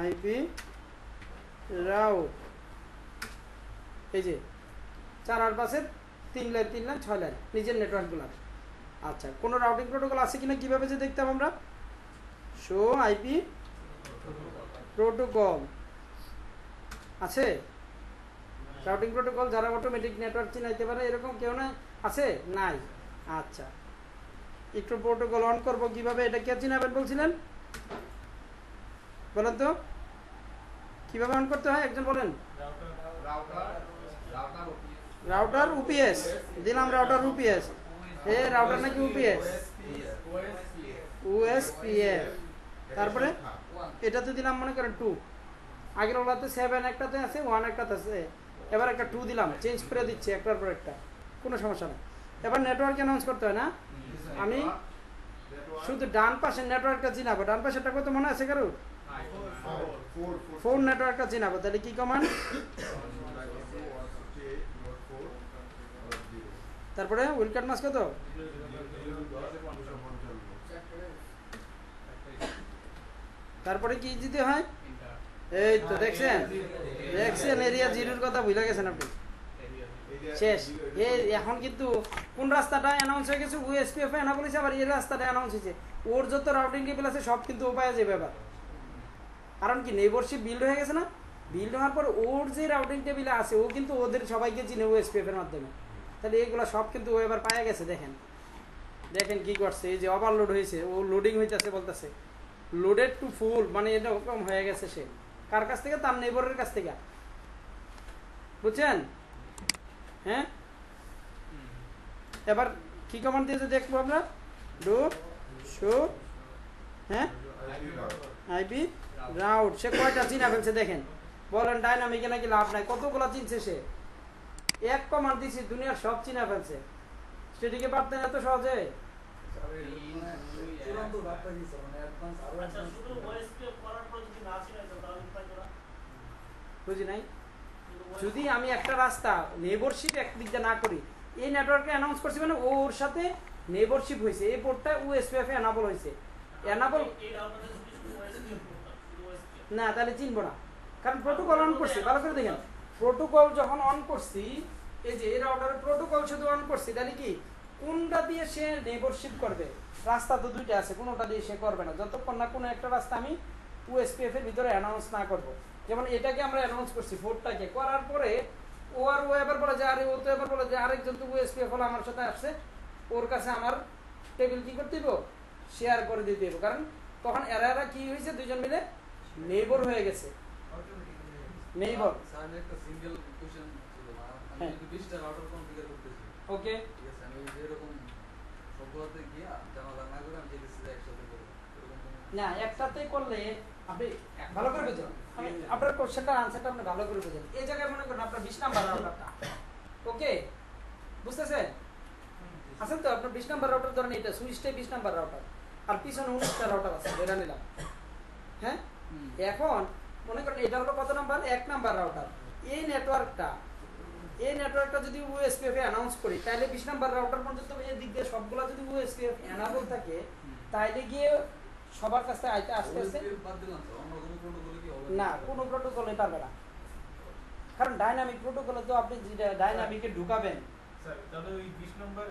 আইপি রাউট, এই যে 4 আর 5-এর 3 লাইন 3 লাইন 6 লাইন নিজের নেটওয়ার্কগুলো। আচ্ছা, কোনো রাউটিং প্রোটোকল আছে কিনা কিভাবে যে দেখতাম আমরা? শো আইপি প্রোটোকল আছে, রাউটিং প্রোটোকল যারা অটোমেটিক নেটওয়ার্ক চিনাইতে পারে এরকম কেউ না আছে? নাই। আচ্ছা, একটু প্রোটোকল অন করবো, কিভাবে এটা কে চিনাবেন বলছিলেন বলেন তো? কিভাবে অন করতে হয় একজন বলেন? রাউটার UPS দিলাম, রাউটার UPS, এ রাউটার নাকি UPS? OSPF, তারপরে এটাতে দিলাম মনে করেন 2, আগের ওলাতে 7 একটাতে আছে, 1 একটাতে আছে, এবার একটা 2 দিলাম, চেঞ্জ করে দিচ্ছি একটার পর একটা, কোনো সমস্যা নেই। এবার নেটওয়ার্ক অ্যানাউন্স করতে হয় না, আমি শুধু ডান পাশের নেটওয়ার্কটা চিনাবো। ডান পাশেরটা কত মনে আছে কারো? 4 নেটওয়ার্কটা চিনাবো। তাহলে কি কমান্ড? তারপরে উইলকাট মাস কত? তারপরে কি দিতে হয়? এই তো দেখছেন দেখছেন এরিয়া জিরোর কথা ভুলে গেছেন আপনি শেষ এই এখন কিন্তু কোন রাস্তাটা অ্যানাউন্স হয়ে গেছে ওএসপিএফ এনা বলেছে আবার এই রাস্তাটা অ্যানাউন্স হয়েছে ওর যত রাউটিং টেবিল আছে সব কিন্তু উপায় যাবে এবার কারণ কি নেইবারশিপ বিল্ড হয়ে গেছে না বিল্ড হওয়ার পর ওর যে রাউটিং টেবিলে আছে ও কিন্তু ওদের সবাইকে চিনে ওএসপিএফ এর মাধ্যমে তাহলে এগুলো সব কিন্তু ও এবার পাওয়া গেছে দেখেন দেখেন কি করছে এই যে ওভারলোড হয়েছে ও লোডিং হইতেছে বলতেছে লোডেড টু ফুল মানে এটা ওরকম হয়ে গেছে সে কার কাছ থেকে তার নেইবারের কাছ থেকে বুঝছেন হ্যাঁ এবার কি কমান্ড দিয়েছে দেখবো আমরা ডু শো হ্যাঁ আইপি রাউট সে কয়টা চিনা ফেলছে দেখেন বলেন ডাইনামিকে নাকি লাভ নাই কতগুলো চিনছে সে এক কমান্ড দিয়েছি দুনিয়ার সব চিনা ফেলছে সেটিকে পারতেন এত সহজে চূড়ান্ত বার্তা দিছে মানে অ্যাডভান্স আরো আচ্ছা শুধু ওএসপিএফ করার পর যদি না ছিল তাহলে উপায় করা বুঝি নাই যদি আমি একটা রাস্তা নেইবারশিপ একদিক দিয়ে না করি এই নেটওয়ার্কে অ্যানাউন্স করছি মানে ওর সাথে নেইবারশিপ হয়েছে এই পোর্টটা ওএসপিএফ এ এনাবল হয়েছে এনাবল এই রাউটারে যদি শুধু ওএসপিএফ করতাম শুধু ওএসপিএফ না তাহলে চিনবো না কারণ প্রোটোকল অন করছি ভালো করে দেখেন প্রোটোকল যখন অন করছি এই যে এই রাউটারে প্রোটোকল শুধু অন করছি তাহলে কি কোনটা দিয়ে সে নেইবারশিপ করবে রাস্তা তো দুইটা আছে কোনোটা দিয়ে সে করবে না যতক্ষণ না কোনো একটা রাস্তা আমি ওএসপিএফ এর ভিতরে অ্যানাউন্স না করব যেমন এটাকে আমরা অ্যানাউন্স করছি ফোরটাকে করার পরে ও আর ও এবার বলে যে আরে ও তো এবার বলে যে আরেকজন তো ওএসপিএফ হলো আমার সাথে আসছে ওর কাছে আমার টেবিল কি করতে দিব শেয়ার করে দিতে দিব কারণ তখন এরা কি হয়েছে দুইজন মিলে নেইবার হয়ে গেছে নেইবার স্যার একটা সিঙ্গেল কোশ্চেন ছিল আমি হ্যাঁ। যদি 20টা রাউটার কনফিগার করতেছি ওকে ঠিক আছে আমি যেরকম সবগুলোতে গিয়া জানালা না করে আমি যেতেছি যে একসাথে করব এরকম কোনো না একটাতে করলে আপনি ভালো করে বুঝুন আমি আপনার কোশ্চেনটার আনসারটা আপনি ভালো করে বুঝুন এই জায়গায় মনে করেন আপনার 20 নাম্বার রাউটারটা ওকে বুঝতেছেন আছেন তো আপনার 20 নাম্বার রাউটার ধরেন এটা সুইচটাই 20 নাম্বার রাউটার আর পিছনে 19টা রাউটার আছে এটা নিলাম হ্যাঁ এখন মনে করেন এটা হলো কত নাম্বার 1 নাম্বার রাউটার এই নেটওয়ার্কটা যদি ওএসপিএফ এ অ্যানাউন্স করি তাহলে 20 নাম্বার রাউটার পর্যন্ত এই দিক দিয়ে সবগুলো যদি ওএসপিএফ অ্যানাবল থাকে তাইলে গিয়ে সবার কাছে আইতে আস্তে আস্তে OSPF বাদ দিলাম তো অন্য কোনো প্রোটোকলে কি হবে না কোনো প্রোটোকলে পারবে না কারণ ডাইনামিক প্রোটোকলে তো আপনি যেটা ডাইনামিকে ঢুকাবেন স্যার তাহলে ওই 20 নম্বর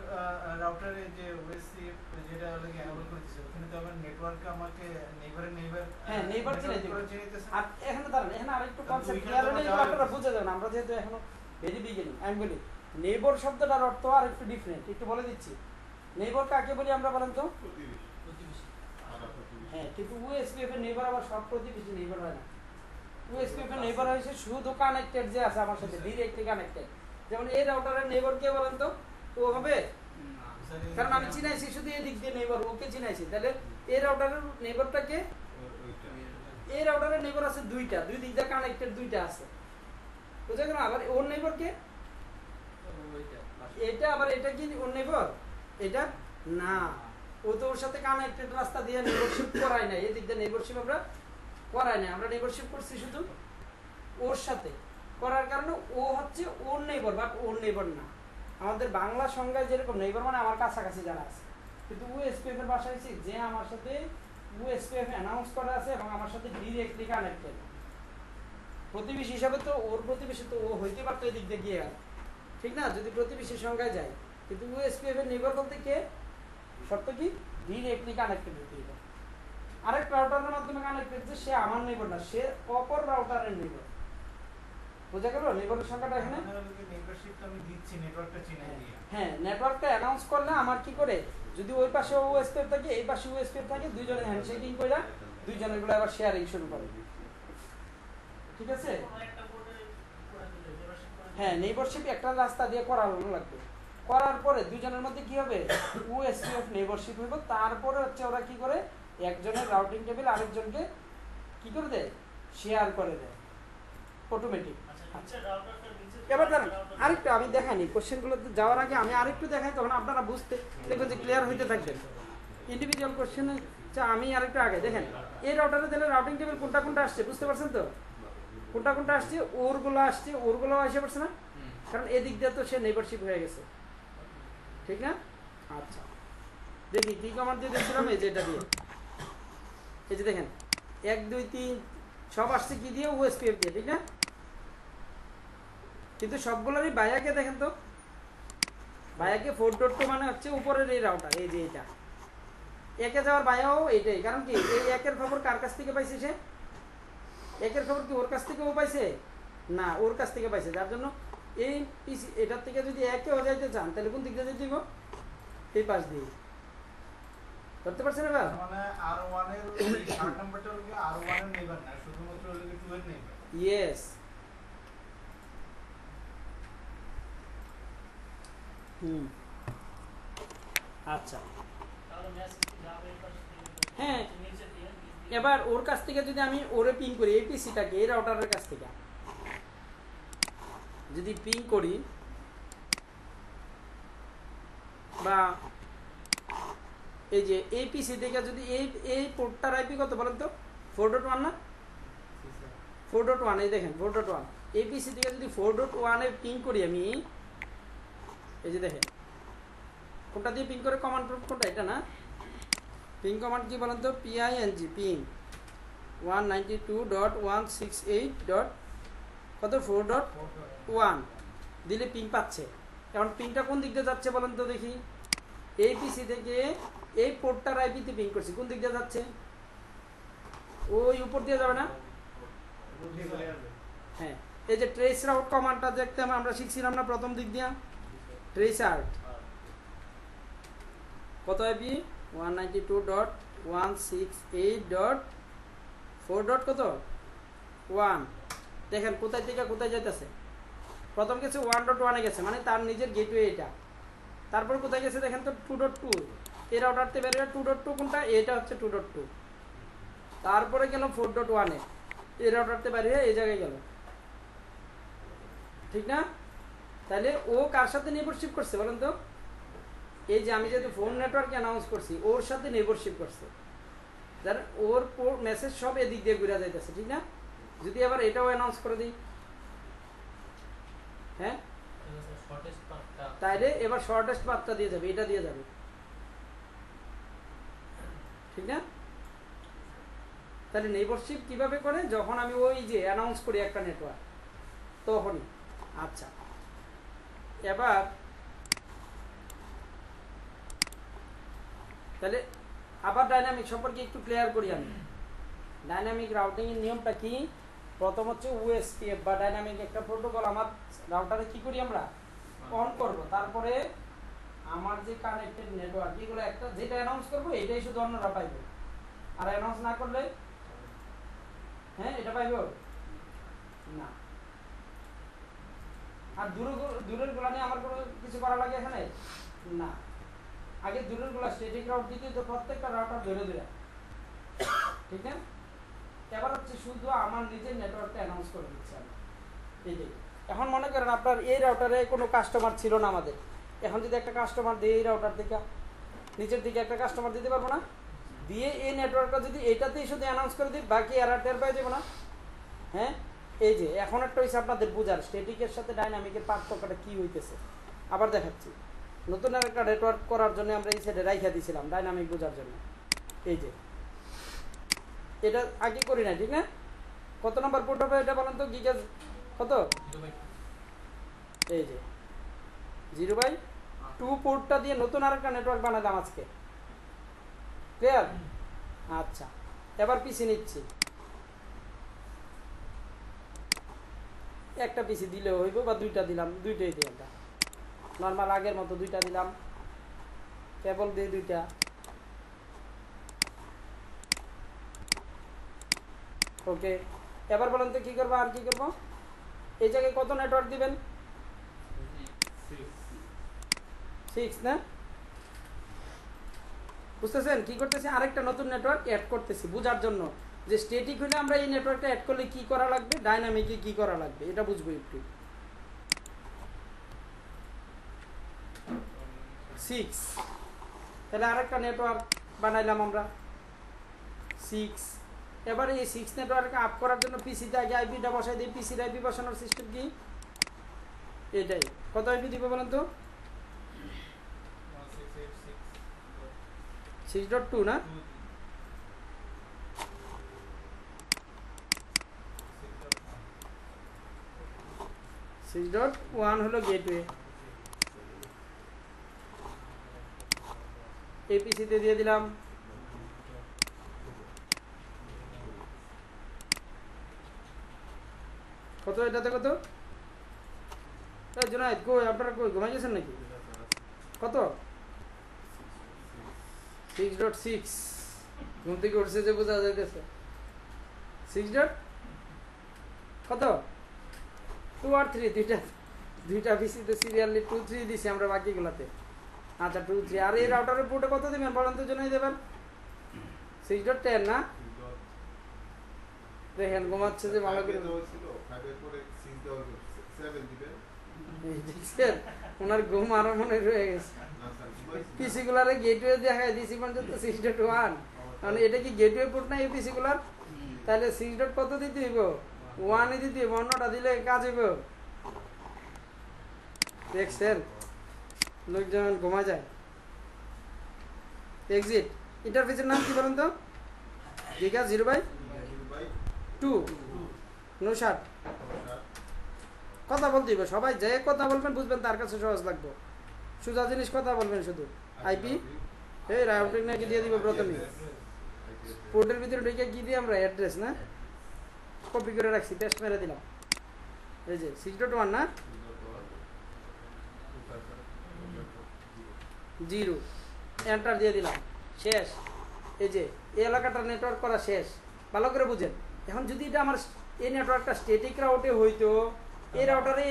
রাউটারে যে ওএসসিএফ যেটা লাগে এনেবল করেছে ওখানে তো আমার নেটওয়ার্কে আমাকে নেইবার হ্যাঁ নেইবার চিনে দিবে চিনেতেছে আর এখানে দাঁড়ান এখানে আরেকটু তাহলে কনসেপ্ট ওইখানে ক্লিয়ার তো হলে যাওয়া আপনারা যাবে। বুঝে যাবেন আমরা যেহেতু এখনো ভেরি বিগিনিং আমি বলি নেইবার শব্দটার অর্থ আর একটু ডিফারেন্ট একটু বলে দিচ্ছি নেইবার কাকে বলি আমরা বলেন তো প্রতিবেশী হ্যাঁ কিন্তু ওএসপিএফ এর নেইবার আবার সব প্রতিবেশী নেইবার হয় না ওএসপিএফ এর নেইবার হয়েছে শুধু কানেক্টেড যে আছে আমার সাথে ডিরেক্টলি কানেক্টেড যেমন এই রাউটারের নেইবার কে বলেন তো ও হবে কারণ আমি চিনাইছি শুধু এই দিক দিয়ে নেইবার ওকে চিনাইছি তাহলে এই রাউটারের নেইবারটাকে এই রাউটারের নেইবার আছে দুইটা দুই দিক দিয়ে কানেক্টেড দুইটা আছে বুঝা গেল আবার ওর নেইবার কে এটা আবার এটা কি ওর নেইবার এটা না ও তো ওর সাথে কানেক্টেড রাস্তা দিয়ে নেইবারশিপ করাই না এই দিক দিয়ে নেইবারশিপ আমরা করাই না আমরা নেইবারশিপ করছি শুধু ওর সাথে করার কারণে ও হচ্ছে ওর নেইবার বাট ওর নেইবার না আমাদের বাংলা সংজ্ঞায় যেরকম নেইবার মানে আমার কাছাকাছি যারা আছে কিন্তু ওএসপিএফ এর ভাষা হচ্ছে যে আমার সাথে ওএসপিএফ অ্যানাউন্স করা আছে এবং আমার সাথে ডিরেক্টলি কানেক্টেড প্রতিবেশী হিসাবে তো ওর প্রতিবেশী তো ও হইতে পারতো এই দিক দিয়ে গিয়ে ঠিক না যদি প্রতিবেশীর সংখ্যায় যায় কিন্তু ওএসপিএফ এর নেইবার বলতে কে শর্ত কি ডিরেক্টলি কানেক্টেড হতে হবে আরেক রাউটারের মাধ্যমে কানেক্টেড যে সে আমার নেইবার না সে অপর রাউটারের নেইবার বুঝা গেল নেইবারের সংখ্যাটা এখানে নেটওয়ার্কশিপটা আমি দিচ্ছি নেটওয়ার্কটা চিনে দিয়ে হ্যাঁ নেটওয়ার্কটা অ্যানাউন্স করলে আমার কি করে যদি ওই পাশে ওএসপিএফ থাকে এই পাশে ওএসপিএফ থাকে দুইজনে হ্যান্ডশেকিং করে দুইজনের গুলো আবার শেয়ারিং শুরু করে ঠিক আছে কোনো একটা বোর্ডে করে দিলে নেইবারশিপ করে দিলে হ্যাঁ নেইবারশিপ একটা রাস্তা দিয়ে করানো লাগবে করার পরে দুইজনের মধ্যে কি হবে ওএসপিএফ নেইবারশিপ হইব তারপরে হচ্ছে ওরা কি করে একজনের রাউটিং টেবিল আরেকজনকে কি করে দেয় শেয়ার করে দেয় অটোমেটিক আচ্ছা নিচে রাউটারটা নিচে এবার দাঁড়ান আরেকটু আমি দেখাইনি কোশ্চেনগুলোতে যাওয়ার আগে আমি আরেকটু দেখাই তখন আপনারা বুঝতে দেখবেন যে ক্লিয়ার হইতে থাকবেন ইন্ডিভিজুয়াল কোশ্চেনে আমি আরেকটু আগে দেখেন এই রাউটারে দিলে রাউটিং টেবিল কোনটা কোনটা আসছে বুঝতে পারছেন তো কোনটা কোনটা আসছে ওরগুলো আসছে ওরগুলো আসে পারছে না কারণ এদিক দিয়ে তো সে নেইবারশিপ হয়ে গেছে ঠিক না আচ্ছা দেখি কি কমান্ড দিয়ে দেখছিলাম এই যে এটা দিয়ে এই যে দেখেন 1 2 3 সব আসছে কি দিয়ে, ওএসপিএফ দিয়ে, ঠিক না? কিন্তু সবগুলোরই বায়াকে দেখেন তো, বায়াকে 4.2 মানে হচ্ছে উপরের এই রাউটার, এই যে এটা একে যাওয়ার বায়াও এইটাই। কারণ কি, এই একের খবর কার কাছ থেকে পাইছে সে? একের খবর কি ওর কাছ থেকে ও পাইছে? না, ওর কাছ থেকে পাইছে। যার জন্য এই পিসি এটার থেকে যদি একেও যাইতে চান তাহলে কোন দিক দিয়ে যেতে দিব? এই পাশ দিয়ে। ধরতে পারছেন এবার? মানে R1 এর ওই 8 নাম্বারটা হলো R1 এর নেইবার না, শুধুমাত্র হলো 2 এর নেইবার। ইয়েস। আচ্ছা, তাহলে মেসেজ যাবে এই পাশে দিয়ে, হ্যাঁ। নিচে দিয়ে এবার ওর কাছ থেকে যদি আমি ওরে পিং করি, এই পিসিটাকে এই রাউটারের কাছ থেকে যদি পিং করি, বা এই যে এই পিসি থেকে যদি এই পোর্টটার আইপি কত বলেন তো? 4.1 না? 4.1, এই দেখেন 4.1। এই পিসি থেকে যদি 4.1 এ পিং করি আমি, এই যে দেখেন কোনটা দিয়ে পিং করে, কমান্ড প্রম্পট কোনটা? এটা না? পিং কমান্ড কি বলেন তো? PING, ping 192.168. কত? 4.1 দিলে পিং পাচ্ছে। এখন পিংটা কোন দিক দিয়ে যাচ্ছে বলেন তো দেখি? এই পিসি থেকে এই পোর্টটার আইপিতে পিং করছি, কোন দিক দিয়ে যাচ্ছে? ওই উপর দিয়ে যাবে না? হ্যাঁ, এই যে ট্রেস রাউট কমান্ডটা দেখতে আমরা শিখছিলাম না প্রথম দিক দিয়া? ট্রেস আউট কত আইপি? 192.168.4. কত? 1। দেখেন কোথায় থেকে কোথায় যাইতেছে। প্রথম গেছে 1.1 এ গেছে, মানে তার নিজের গেটওয়ে এটা। তারপর কোথায় গেছে দেখেন তো? 2.2। এই রাউটারতে বেরিয়ে 2.2 কোনটা? এটা হচ্ছে 2.2। তারপরে গেল 4.1 এ, এই রাউটারতে বেরিয়ে এই জায়গায় গেল, ঠিক না? তাহলে ও কার সাথে নেইবারশিপ করছে বলেন তো? এই যে আমি যেহেতু ফোন নেটওয়ার্কে অ্যানাউন্স করছি, ওর সাথে নেইবারশিপ করছে। যার ওর মেসেজ সব এদিক দিয়ে ঘুরে যাইতেছে, ঠিক না? যদি আবার এটাও অ্যানাউন্স করে দিই, হ্যাঁ, শর্টেস্ট পাথটা তাইলে এবার শর্টেস্ট পাথটা দিয়ে যাবে, এটা দিয়ে যাবে, ঠিক না? তাহলে নেইবারশিপ কিভাবে করে? যখন আমি ওই যে অ্যানাউন্স করি একটা নেটওয়ার্ক, তখনই। আচ্ছা, এবার তাহলে আবার ডাইনামিক সম্পর্কে একটু ক্লিয়ার করি আমি। ডাইনামিক রাউটিং এর নিয়মটা কি? প্রথম হচ্ছে ওএসপিএফ বা ডাইনামিক একটা প্রোটোকল আমার রাউটারে কি করি আমরা? অন করব। তারপরে আমার যে কানেক্টেড নেটওয়ার্ক, এগুলো একটা যেটা অ্যানাউন্স করব এটাই শুধু অন্যরা পাইবে, আর অ্যানাউন্স না করলে, হ্যাঁ, এটা পাইবে না। আর দূরের গুলা নিয়ে আমার কোনো কিছু করা লাগে এখানে না। আগে দূরের গুলা স্ট্যাটিক রাউট দিতে তো প্রত্যেকটা রাউটার ধরে ধরে, ঠিক না? এবার হচ্ছে শুধু আমার নিজের নেটওয়ার্কটা অ্যানাউন্স করে দিচ্ছি আমি, এইটাই। এখন মনে করেন আপনার এই রাউটারে কোনো কাস্টমার ছিল না আমাদের, এখন যদি একটা কাস্টমার দিয়ে এই রাউটার থেকে নিচের দিকে একটা কাস্টমার দিতে পারবো না? দিয়ে এই নেটওয়ার্কটা যদি এটাতেই শুধু অ্যানাউন্স করে দিই, বাকি আর টের পাই যাবো না? হ্যাঁ, এই যে এখন একটা হয়েছে আপনাদের বোঝার স্ট্যাটিকের সাথে ডাইনামিকের পার্থক্যটা কি হইতেছে। আবার দেখাচ্ছি, নতুন আর একটা নেটওয়ার্ক করার জন্য আমরা এই সাইডে রাইখা দিয়েছিলাম ডাইনামিক বোঝার জন্য। এই যে এটা আগে করি না, ঠিক না? কত নম্বর পোর্ট হবে এটা বলেন তো? গিগাজ কত? এই যে 0/2 পোর্টটা দিয়ে নতুন আরেকটা নেটওয়ার্ক বানালাম আজকে। ক্লিয়ার? আচ্ছা, এবার পিসি নিচ্ছি। একটা পিসি দিলেও হইব, বা দুইটা দিলাম, দুইটাই দিই আমরা নর্মাল আগের মতো, দুইটা দিলাম, কেবল দিয়ে দুইটা। ওকে, এবার বলেন তো কি করবো আর কি করবো? এই জায়গায় কত নেটওয়ার্ক দিবেন? 6 না? বুঝতেছেন কি করতেছি? আরেকটা নতুন নেটওয়ার্ক অ্যাড করতেছি বোঝার জন্য, যে স্ট্যাটিক হলে আমরা এই নেটওয়ার্কটা অ্যাড করলে কি করা লাগবে, ডাইনামিকে কি করা লাগবে, এটা বুঝবো একটু। 6, তাহলে আরেকটা নেটওয়ার্ক বানাইলাম আমরা 6। এবার এই 6 নেটওয়ার্ককে আপ করার জন্য পিসিতে আগে আইপিটা বসাই দিই। পিসির আইপি বসানোর সিস্টেম কি? এটাই। কত আইপি দিব বলেন তো? 6.2 না? 6.1 হলো গেটওয়ে। এপিসিতে দিয়ে দিলাম। কত এটাতে কত? জোনায়েদ কই আপনারা কই ঘুমাই গেছেন নাকি? কত? 6.6 ঘুম থেকে উঠছে যে বোঝা যাইতেছে। 6. কত? 2 আর 3 দুইটা পিসিতে সিরিয়ালি 2 3 দিছি আমরা বাকিগুলোতে। আচ্ছা 2 3 আর এই রাউটারের পোর্টে কত দিবেন বলেন তো জন্যই দেবেন? 6.10 না? দেখেন ঘুমাচ্ছে যে ভালো করে। দেখছেন ওনার ঘুম আরো মনে রয়ে গেছে। পিসি গুলারে গেটওয়ে দেখাই দিছি পর্যন্ত 6.1 মানে এটা কি গেটওয়ে পোর্ট না এই পিসি গুলার? তাহলে 6. কত দিতে হইব? 1 দিতে হইব, অন্যটা দিলে কাজ হইব। দেখছেন লোকজন ঘুমা যায়। এক্সিট ইন্টারফেসের নাম কি বলেন তো? গিগা 0/2 59। কথা বলতে হইব, সবাই যে কথা বলবেন বুঝবেন তার কাছে সহজ লাগবে। সোজা জিনিস কথা বলবেন শুধু। আইপি এই রাউটিং নাকি দিয়ে দিব প্রথমে। পোর্টের ভিতরে ঢুকে কি দিই আমরা? অ্যাড্রেস না? কপি করে রাখছি, পেস্ট মেরে দিলাম। এই যে 6.1 না? 0 এন্টার দিয়ে দিলাম, শেষ। এই যে এই এলাকাটা নেটওয়ার্ক করা শেষ। ভালো করে বুঝেন। এখন যদি এটা আমার এই নেটওয়ার্কটা স্ট্যাটিক রাউটে হইতো, এই রাউটারে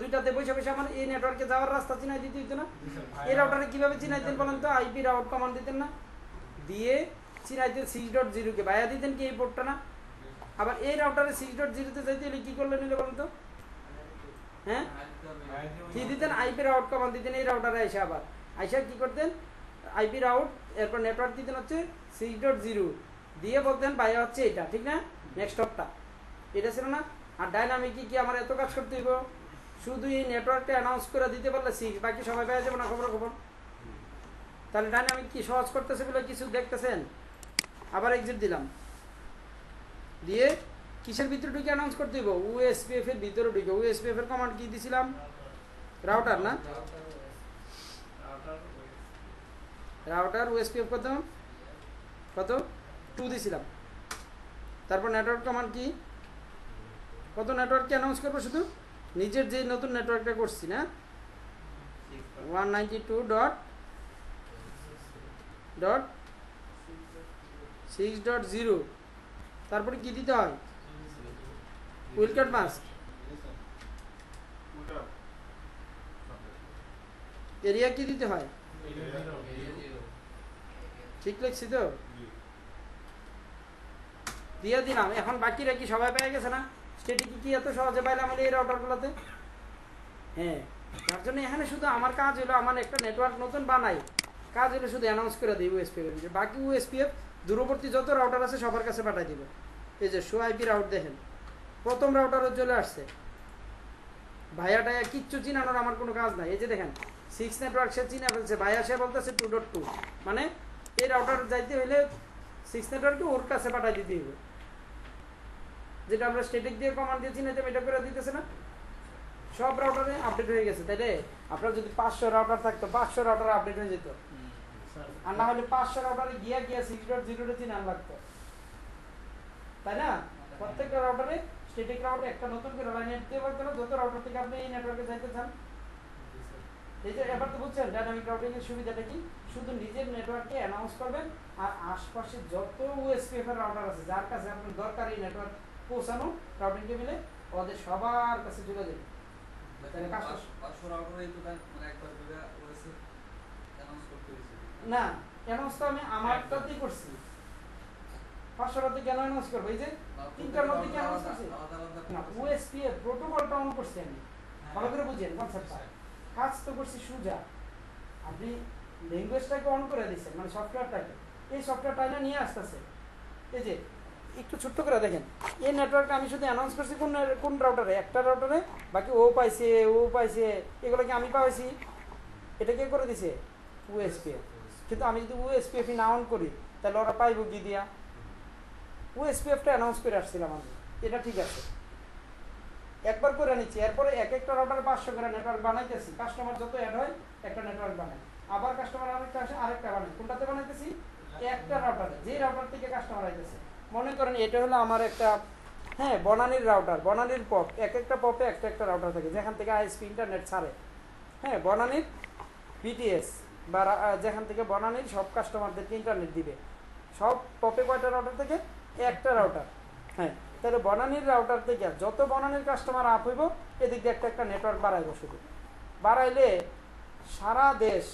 দুইটাতে বসে বসে আমার এই নেটওয়ার্কে যাওয়ার রাস্তা চিনাই দিতে হইতো না? এই রাউটারে কিভাবে চিনাইতেন বলেন তো? আইপি রাউট কমান্ড দিতেন না? দিয়ে চিনাইতেন 6.0 কে ভাইয়া দিতেন কি এই পোর্টটা না? আবার এই রাউটারে 6.0 তে যাইতে হলে কি করলেন নিলে বলেন তো? হ্যাঁ কি দিতেন? আইপি রাউট কমান্ড দিতেন এই রাউটারে এসে। আবার আইসা কি করতেন? আইপি রাউট এরপর নেটওয়ার্ক দিতেন হচ্ছে 6.0 দিয়ে বলতেন ভাইয়া হচ্ছে এটা, ঠিক না? নেক্সট হপটা এটা ছিল না? আর ডাইনামিক কি আমার এত কাজ করতে হইব? শুধু এই নেটওয়ার্কটা অ্যানাউন্স করে দিতে পারলে 6, বাকি সবাই পেয়ে যাবে না খবর। তাহলে ডাইনামিক কি সহজ করতেছে বলে কিছু দেখতেছেন? আবার এক্সিট দিলাম, দিয়ে কিসের ভিতরে ঢুকে অ্যানাউন্স করতে হইব? ওএসপিএফ এর ভিতরে ঢুকে। ওএসপিএফ এর কমান্ড কি দিছিলাম? রাউটার না? রাউটার ওএসপিএফ কত 2 দিছিলাম। তারপর নেটওয়ার্ক কমান্ড কি? কত নেটওয়ার্ককে অ্যানাউন্স করবো? শুধু নিজের যে নতুন নেটওয়ার্কটা করছি না, 192.6.0। তারপরে কি দিতে হয়? উইলকাট মাস্ক এরিয়া কি দিতে হয়? ঠিক লিখছি তো? দিয়ে দিলাম। এখন বাকিরা কি সবাই পেয়ে গেছে না? স্ট্যাটিক কি এত সহজে পাইলাম এই রাউটারগুলোতে? হ্যাঁ, তার জন্য এখানে শুধু আমার কাজ হলো আমার একটা নেটওয়ার্ক নতুন বানাই, কাজ হলো শুধু অ্যানাউন্স করে দিই ওএসপিএফ এর। বাকি ওএসপিএফ দূরবর্তী যত রাউটার আছে সবার কাছে পাঠিয়ে দিব। এই যে শো আইপি রাউট দেখেন, প্রথম রাউটারে চলে আসছে। ভাইয়া টাইয়া কিচ্ছু চিনানোর আমার কোনো কাজ নাই। এই যে দেখেন 6 নেটওয়ার্ক সে চিনা ফেলছে, ভাইয়া সে বলতেছে 2.2, মানে এই রাউটার যাইতে হইলে 6 নেটওয়ার্কে ওর কাছে পাঠিয়ে দিতে হবে। যেটা আমরা স্ট্যাটিক দিয়ে কমান্ড দিয়ে চিনাইতাম এটা করে দিতেছে না? সব রাউটারে আপডেট হয়ে গেছে, তাই রে? আপনার যদি 500 রাউটার থাকতো 500 রাউটারে আপডেট হয়ে যেত। আর না হলে 500 রাউটারে গিয়া 6.0 চিনান লাগতো, তাই না? প্রত্যেকটা রাউটারে স্ট্যাটিক রাউটারে একটা নতুন করে লাইন দিয়ে বলতে হবে যত রাউটার থেকে আপনি এই নেটওয়ার্কে যাইতে চান। এই যে এবার তো বুঝছেন ডাইনামিক রাউটিং এর সুবিধাটা কি? শুধু নিজের নেটওয়ার্কে অ্যানাউন্স করবেন আর আশপাশে যত ওএসপিএফ এর রাউটার আছে যার কাছে আপনার দরকার এই নেটওয়ার্ক পৌঁছানো রাউটিং টেবিলে, ওদের সবার কাছে চলে যাবে। না অ্যানাউন্স তো আমি আমারটাতেই করছি। 500টাতে কেন অ্যানাউন্স করবো? এই যে তিনটার মধ্যে কি অ্যানাউন্স করছি না, ওএসপিএফ প্রোটোকলটা অন করছি আমি। ভালো করে বুঝেন কনসেপ্টটা। কাজ তো করছি সোজা, আপনি ল্যাঙ্গুয়েজটাকে অন করে দিচ্ছেন, মানে সফটওয়্যারটাকে। এই সফটওয়্যারটা না নিয়ে আসতেছে। এই যে একটু ছোট্ট করে দেখেন, এই নেটওয়ার্কটা আমি শুধু অ্যানাউন্স করছি কোন রাউটারে? একটা রাউটারে। বাকি ও পাইছে এগুলোকে আমি পাইছি, এটা কে করে দিছে? ওএসপিএফ। কিন্তু আমি যদি ওএসপিএফ না অন করি তাহলে ওরা পাইব কি দিয়া? ওএসপিএফটা অ্যানাউন্স করে আসছিলাম আমি, এটা ঠিক আছে। একবার করে নিচ্ছি, এরপরে এক একটা রাউটারে 500 করে নেটওয়ার্ক বানাইতেছি। কাস্টমার যত অ্যাড হয় একটা নেটওয়ার্ক বানায়, আবার কাস্টমার আরেকটা আসে আরেকটা বানায়। কোনটাতে বানাইতেছি? একটা রাউটারে, যে রাউটার থেকে কাস্টমার আইতেছে। মনে করেন এটা হলো আমার একটা বনানীর রাউটার, বনানীর পপ, এক একটা পপে একটা একটা রাউটার থাকে যেখান থেকে আইএসপি ইন্টারনেট ছাড়ে। বনানীর বিটিএস বা যেখান থেকে বনানীর সব কাস্টমারদেরকে ইন্টারনেট দিবে। সব পপে কয়টা রাউটার থেকে? একটা রাউটার। তাহলে বনানীর রাউটার থেকে যত বনানীর কাস্টমার আপ হইব এদিক দিয়ে একটা একটা নেটওয়ার্ক বাড়াইব। শুধু বাড়াইলে সারা দেশ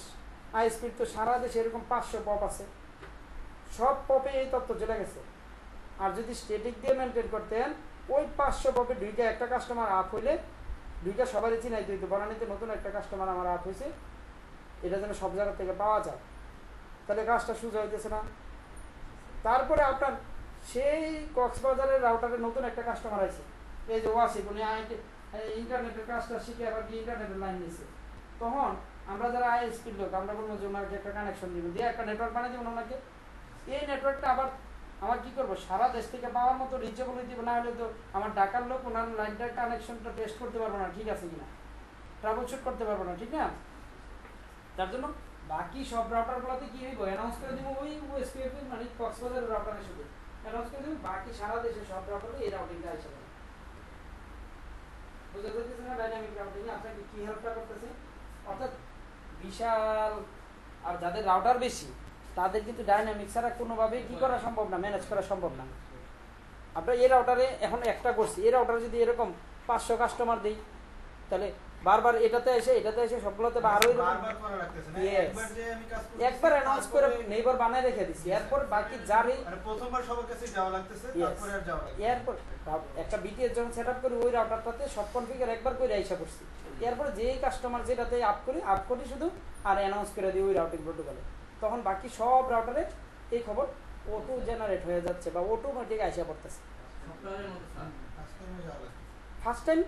আইএসপির তো সারা দেশে এরকম 500 পপ আছে, সব পপে এই তথ্য চলে গেছে। আর যদি স্ট্যাটিক দিয়ে মেনটেন করতেন, ওই 500 পপে দুইটা একটা কাস্টমার আপ হইলে দুইটা সবারই চিনাই দিত বনানীতে নতুন একটা কাস্টমার আমার আপ হয়েছে, এটা যেন সব জায়গা থেকে পাওয়া যায়। তাহলে কাজটা সোজা হইতেছে না? তারপরে আপনার সেই কক্সবাজারের রাউটারে নতুন একটা কাস্টমার আছে, এই যে ওয়াসিফ, উনি ইন্টারনেটের কাজটা শিখে আবার কি ইন্টারনেটের লাইন নিয়েছে। তখন আমরা যারা আইএসপির লোক আমরা বলবো যে ওনাকে একটা কানেকশন দিব, দিয়ে একটা নেটওয়ার্ক বানিয়ে দিব ওনাকে। এই নেটওয়ার্কটা আবার আমার কি করবো, সারা দেশ থেকে পাওয়ার মতো রিচেবল দিব, না হলে তো আমার ঢাকার লোক ওনার লাইনটার কানেকশনটা টেস্ট করতে পারবো না, ঠিক আছে কিনা, ট্রাবল শুট করতে পারবো না, ঠিক না? তার জন্য বাকি সব রাউটারগুলোতে কি হইব, অ্যানাউন্স করে দিব ওই ওএসপিএফ মানে কক্সবাজারের রাউটারের সাথে অ্যানাউন্স করে দিব, বাকি সারা দেশে সব রাউটারে এই রাউটিংটা আসে যাবে। বুঝতে পারতেছেন না? ডাইনামিক রাউটিং আপনাকে কি হেল্পটা করতেছে? অর্থাৎ বিশাল আর যাদের রাউটার বেশি তাদের কিন্তু ডাইনামিক ছাড়া কোনোভাবেই কি করা সম্ভব না, ম্যানেজ করা সম্ভব না। আমরা এই রাউটারে এখন একটা করছি, এই রাউটারে যদি এরকম 500 কাস্টমার দিই তাহলে বারবার এটাতে এসে সবগুলোতে একবার অ্যানাউন্স করে নেইবার বানায় রেখে দিছি। এরপর বাকি যারই প্রথমবার সবার কাছে যাওয়া লাগতেছে, তারপরে আর যাওয়া লাগবে। এরপর একটা বিটিএস যখন সেটআপ করি ওই রাউটারটাতে সব কনফিগার একবার করে আইসা করছি। এরপর যেই কাস্টমার যেটাতে আপ করি শুধু আর অ্যানাউন্স করে দিই ওই রাউটিং প্রোটোকলে, তখন বাকি সব রাউটারে এই খবর অটো জেনারেট হয়ে যাচ্ছে বা অটোমেটিক আইসা পড়তেছে। ফার্স্ট টাইম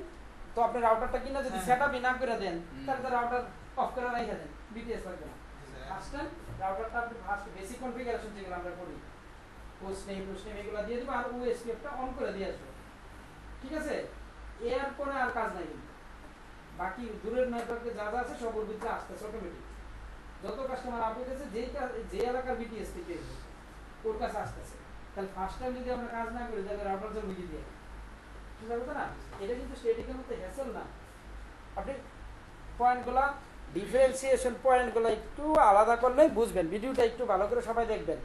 তো আপনি রাউটারটা কিনা যদি সেটআপই না করে দেন তাহলে তো রাউটার অফ করে রেখে দেন, বিটিএস লাগবে না। ফার্স্ট টাইম রাউটারটা আপনি ফার্স্ট বেসিক কনফিগারেশন যেগুলো আমরা করি, পোস্ট নেম এগুলো দিয়ে দিব আর ওএসপিএফটা অন করে দিয়ে আসবো, ঠিক আছে? এরপরে আর কাজ নাই, বাকি দূরের নেটওয়ার্কে যা যা আছে সব ওর ভিতরে আসতেছে অটোমেটিক। যত কাস্টমার আপ হয়ে গেছে যে এলাকার বিটিএস থেকে ওর কাছে আসতেছে, তাহলে ফার্স্ট টাইম যদি আমরা কাজ না করি তাহলে রাউটার জন্য বুঝিয়ে দিয়ে বুঝতে পারবে না? এটা কিন্তু স্ট্যাটিকের মধ্যে হ্যাসেল না। আপনি পয়েন্টগুলো ডিফারেন্সিয়েশন পয়েন্টগুলো একটু আলাদা করলে বুঝবেন, ভিডিওটা একটু ভালো করে সবাই দেখবেন,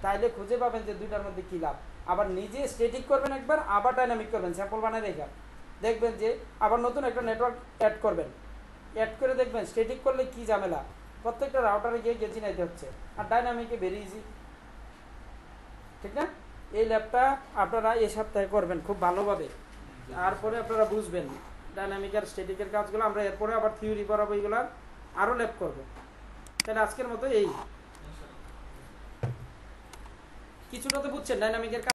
তাইলে খুঁজে পাবেন যে দুইটার মধ্যে কী লাভ। আবার নিজে স্ট্যাটিক করবেন একবার, আবার ডাইনামিক করবেন, স্যাম্পল বানায় রেখা দেখবেন যে আবার নতুন একটা নেটওয়ার্ক অ্যাড করবেন, অ্যাড করে দেখবেন স্ট্যাটিক করলে কি ঝামেলা, প্রত্যেকটা রাউটারে গিয়ে চিনাইতে হচ্ছে, আর ডাইনামিকে ভেরি ইজি, ঠিক না? এই ল্যাবটা আপনারা এই সপ্তাহে করবেন খুব ভালোভাবে, তারপরে আপনারা বুঝবেন ডাইনামিক আর স্ট্যাটিকের কাজগুলো। আমরা এরপরে আবার থিওরি পড়াবো, এইগুলার আরও ল্যাব করবো। তাহলে আজকের মতো এই কিছুটা তো বুঝছেন ডাইনামিকের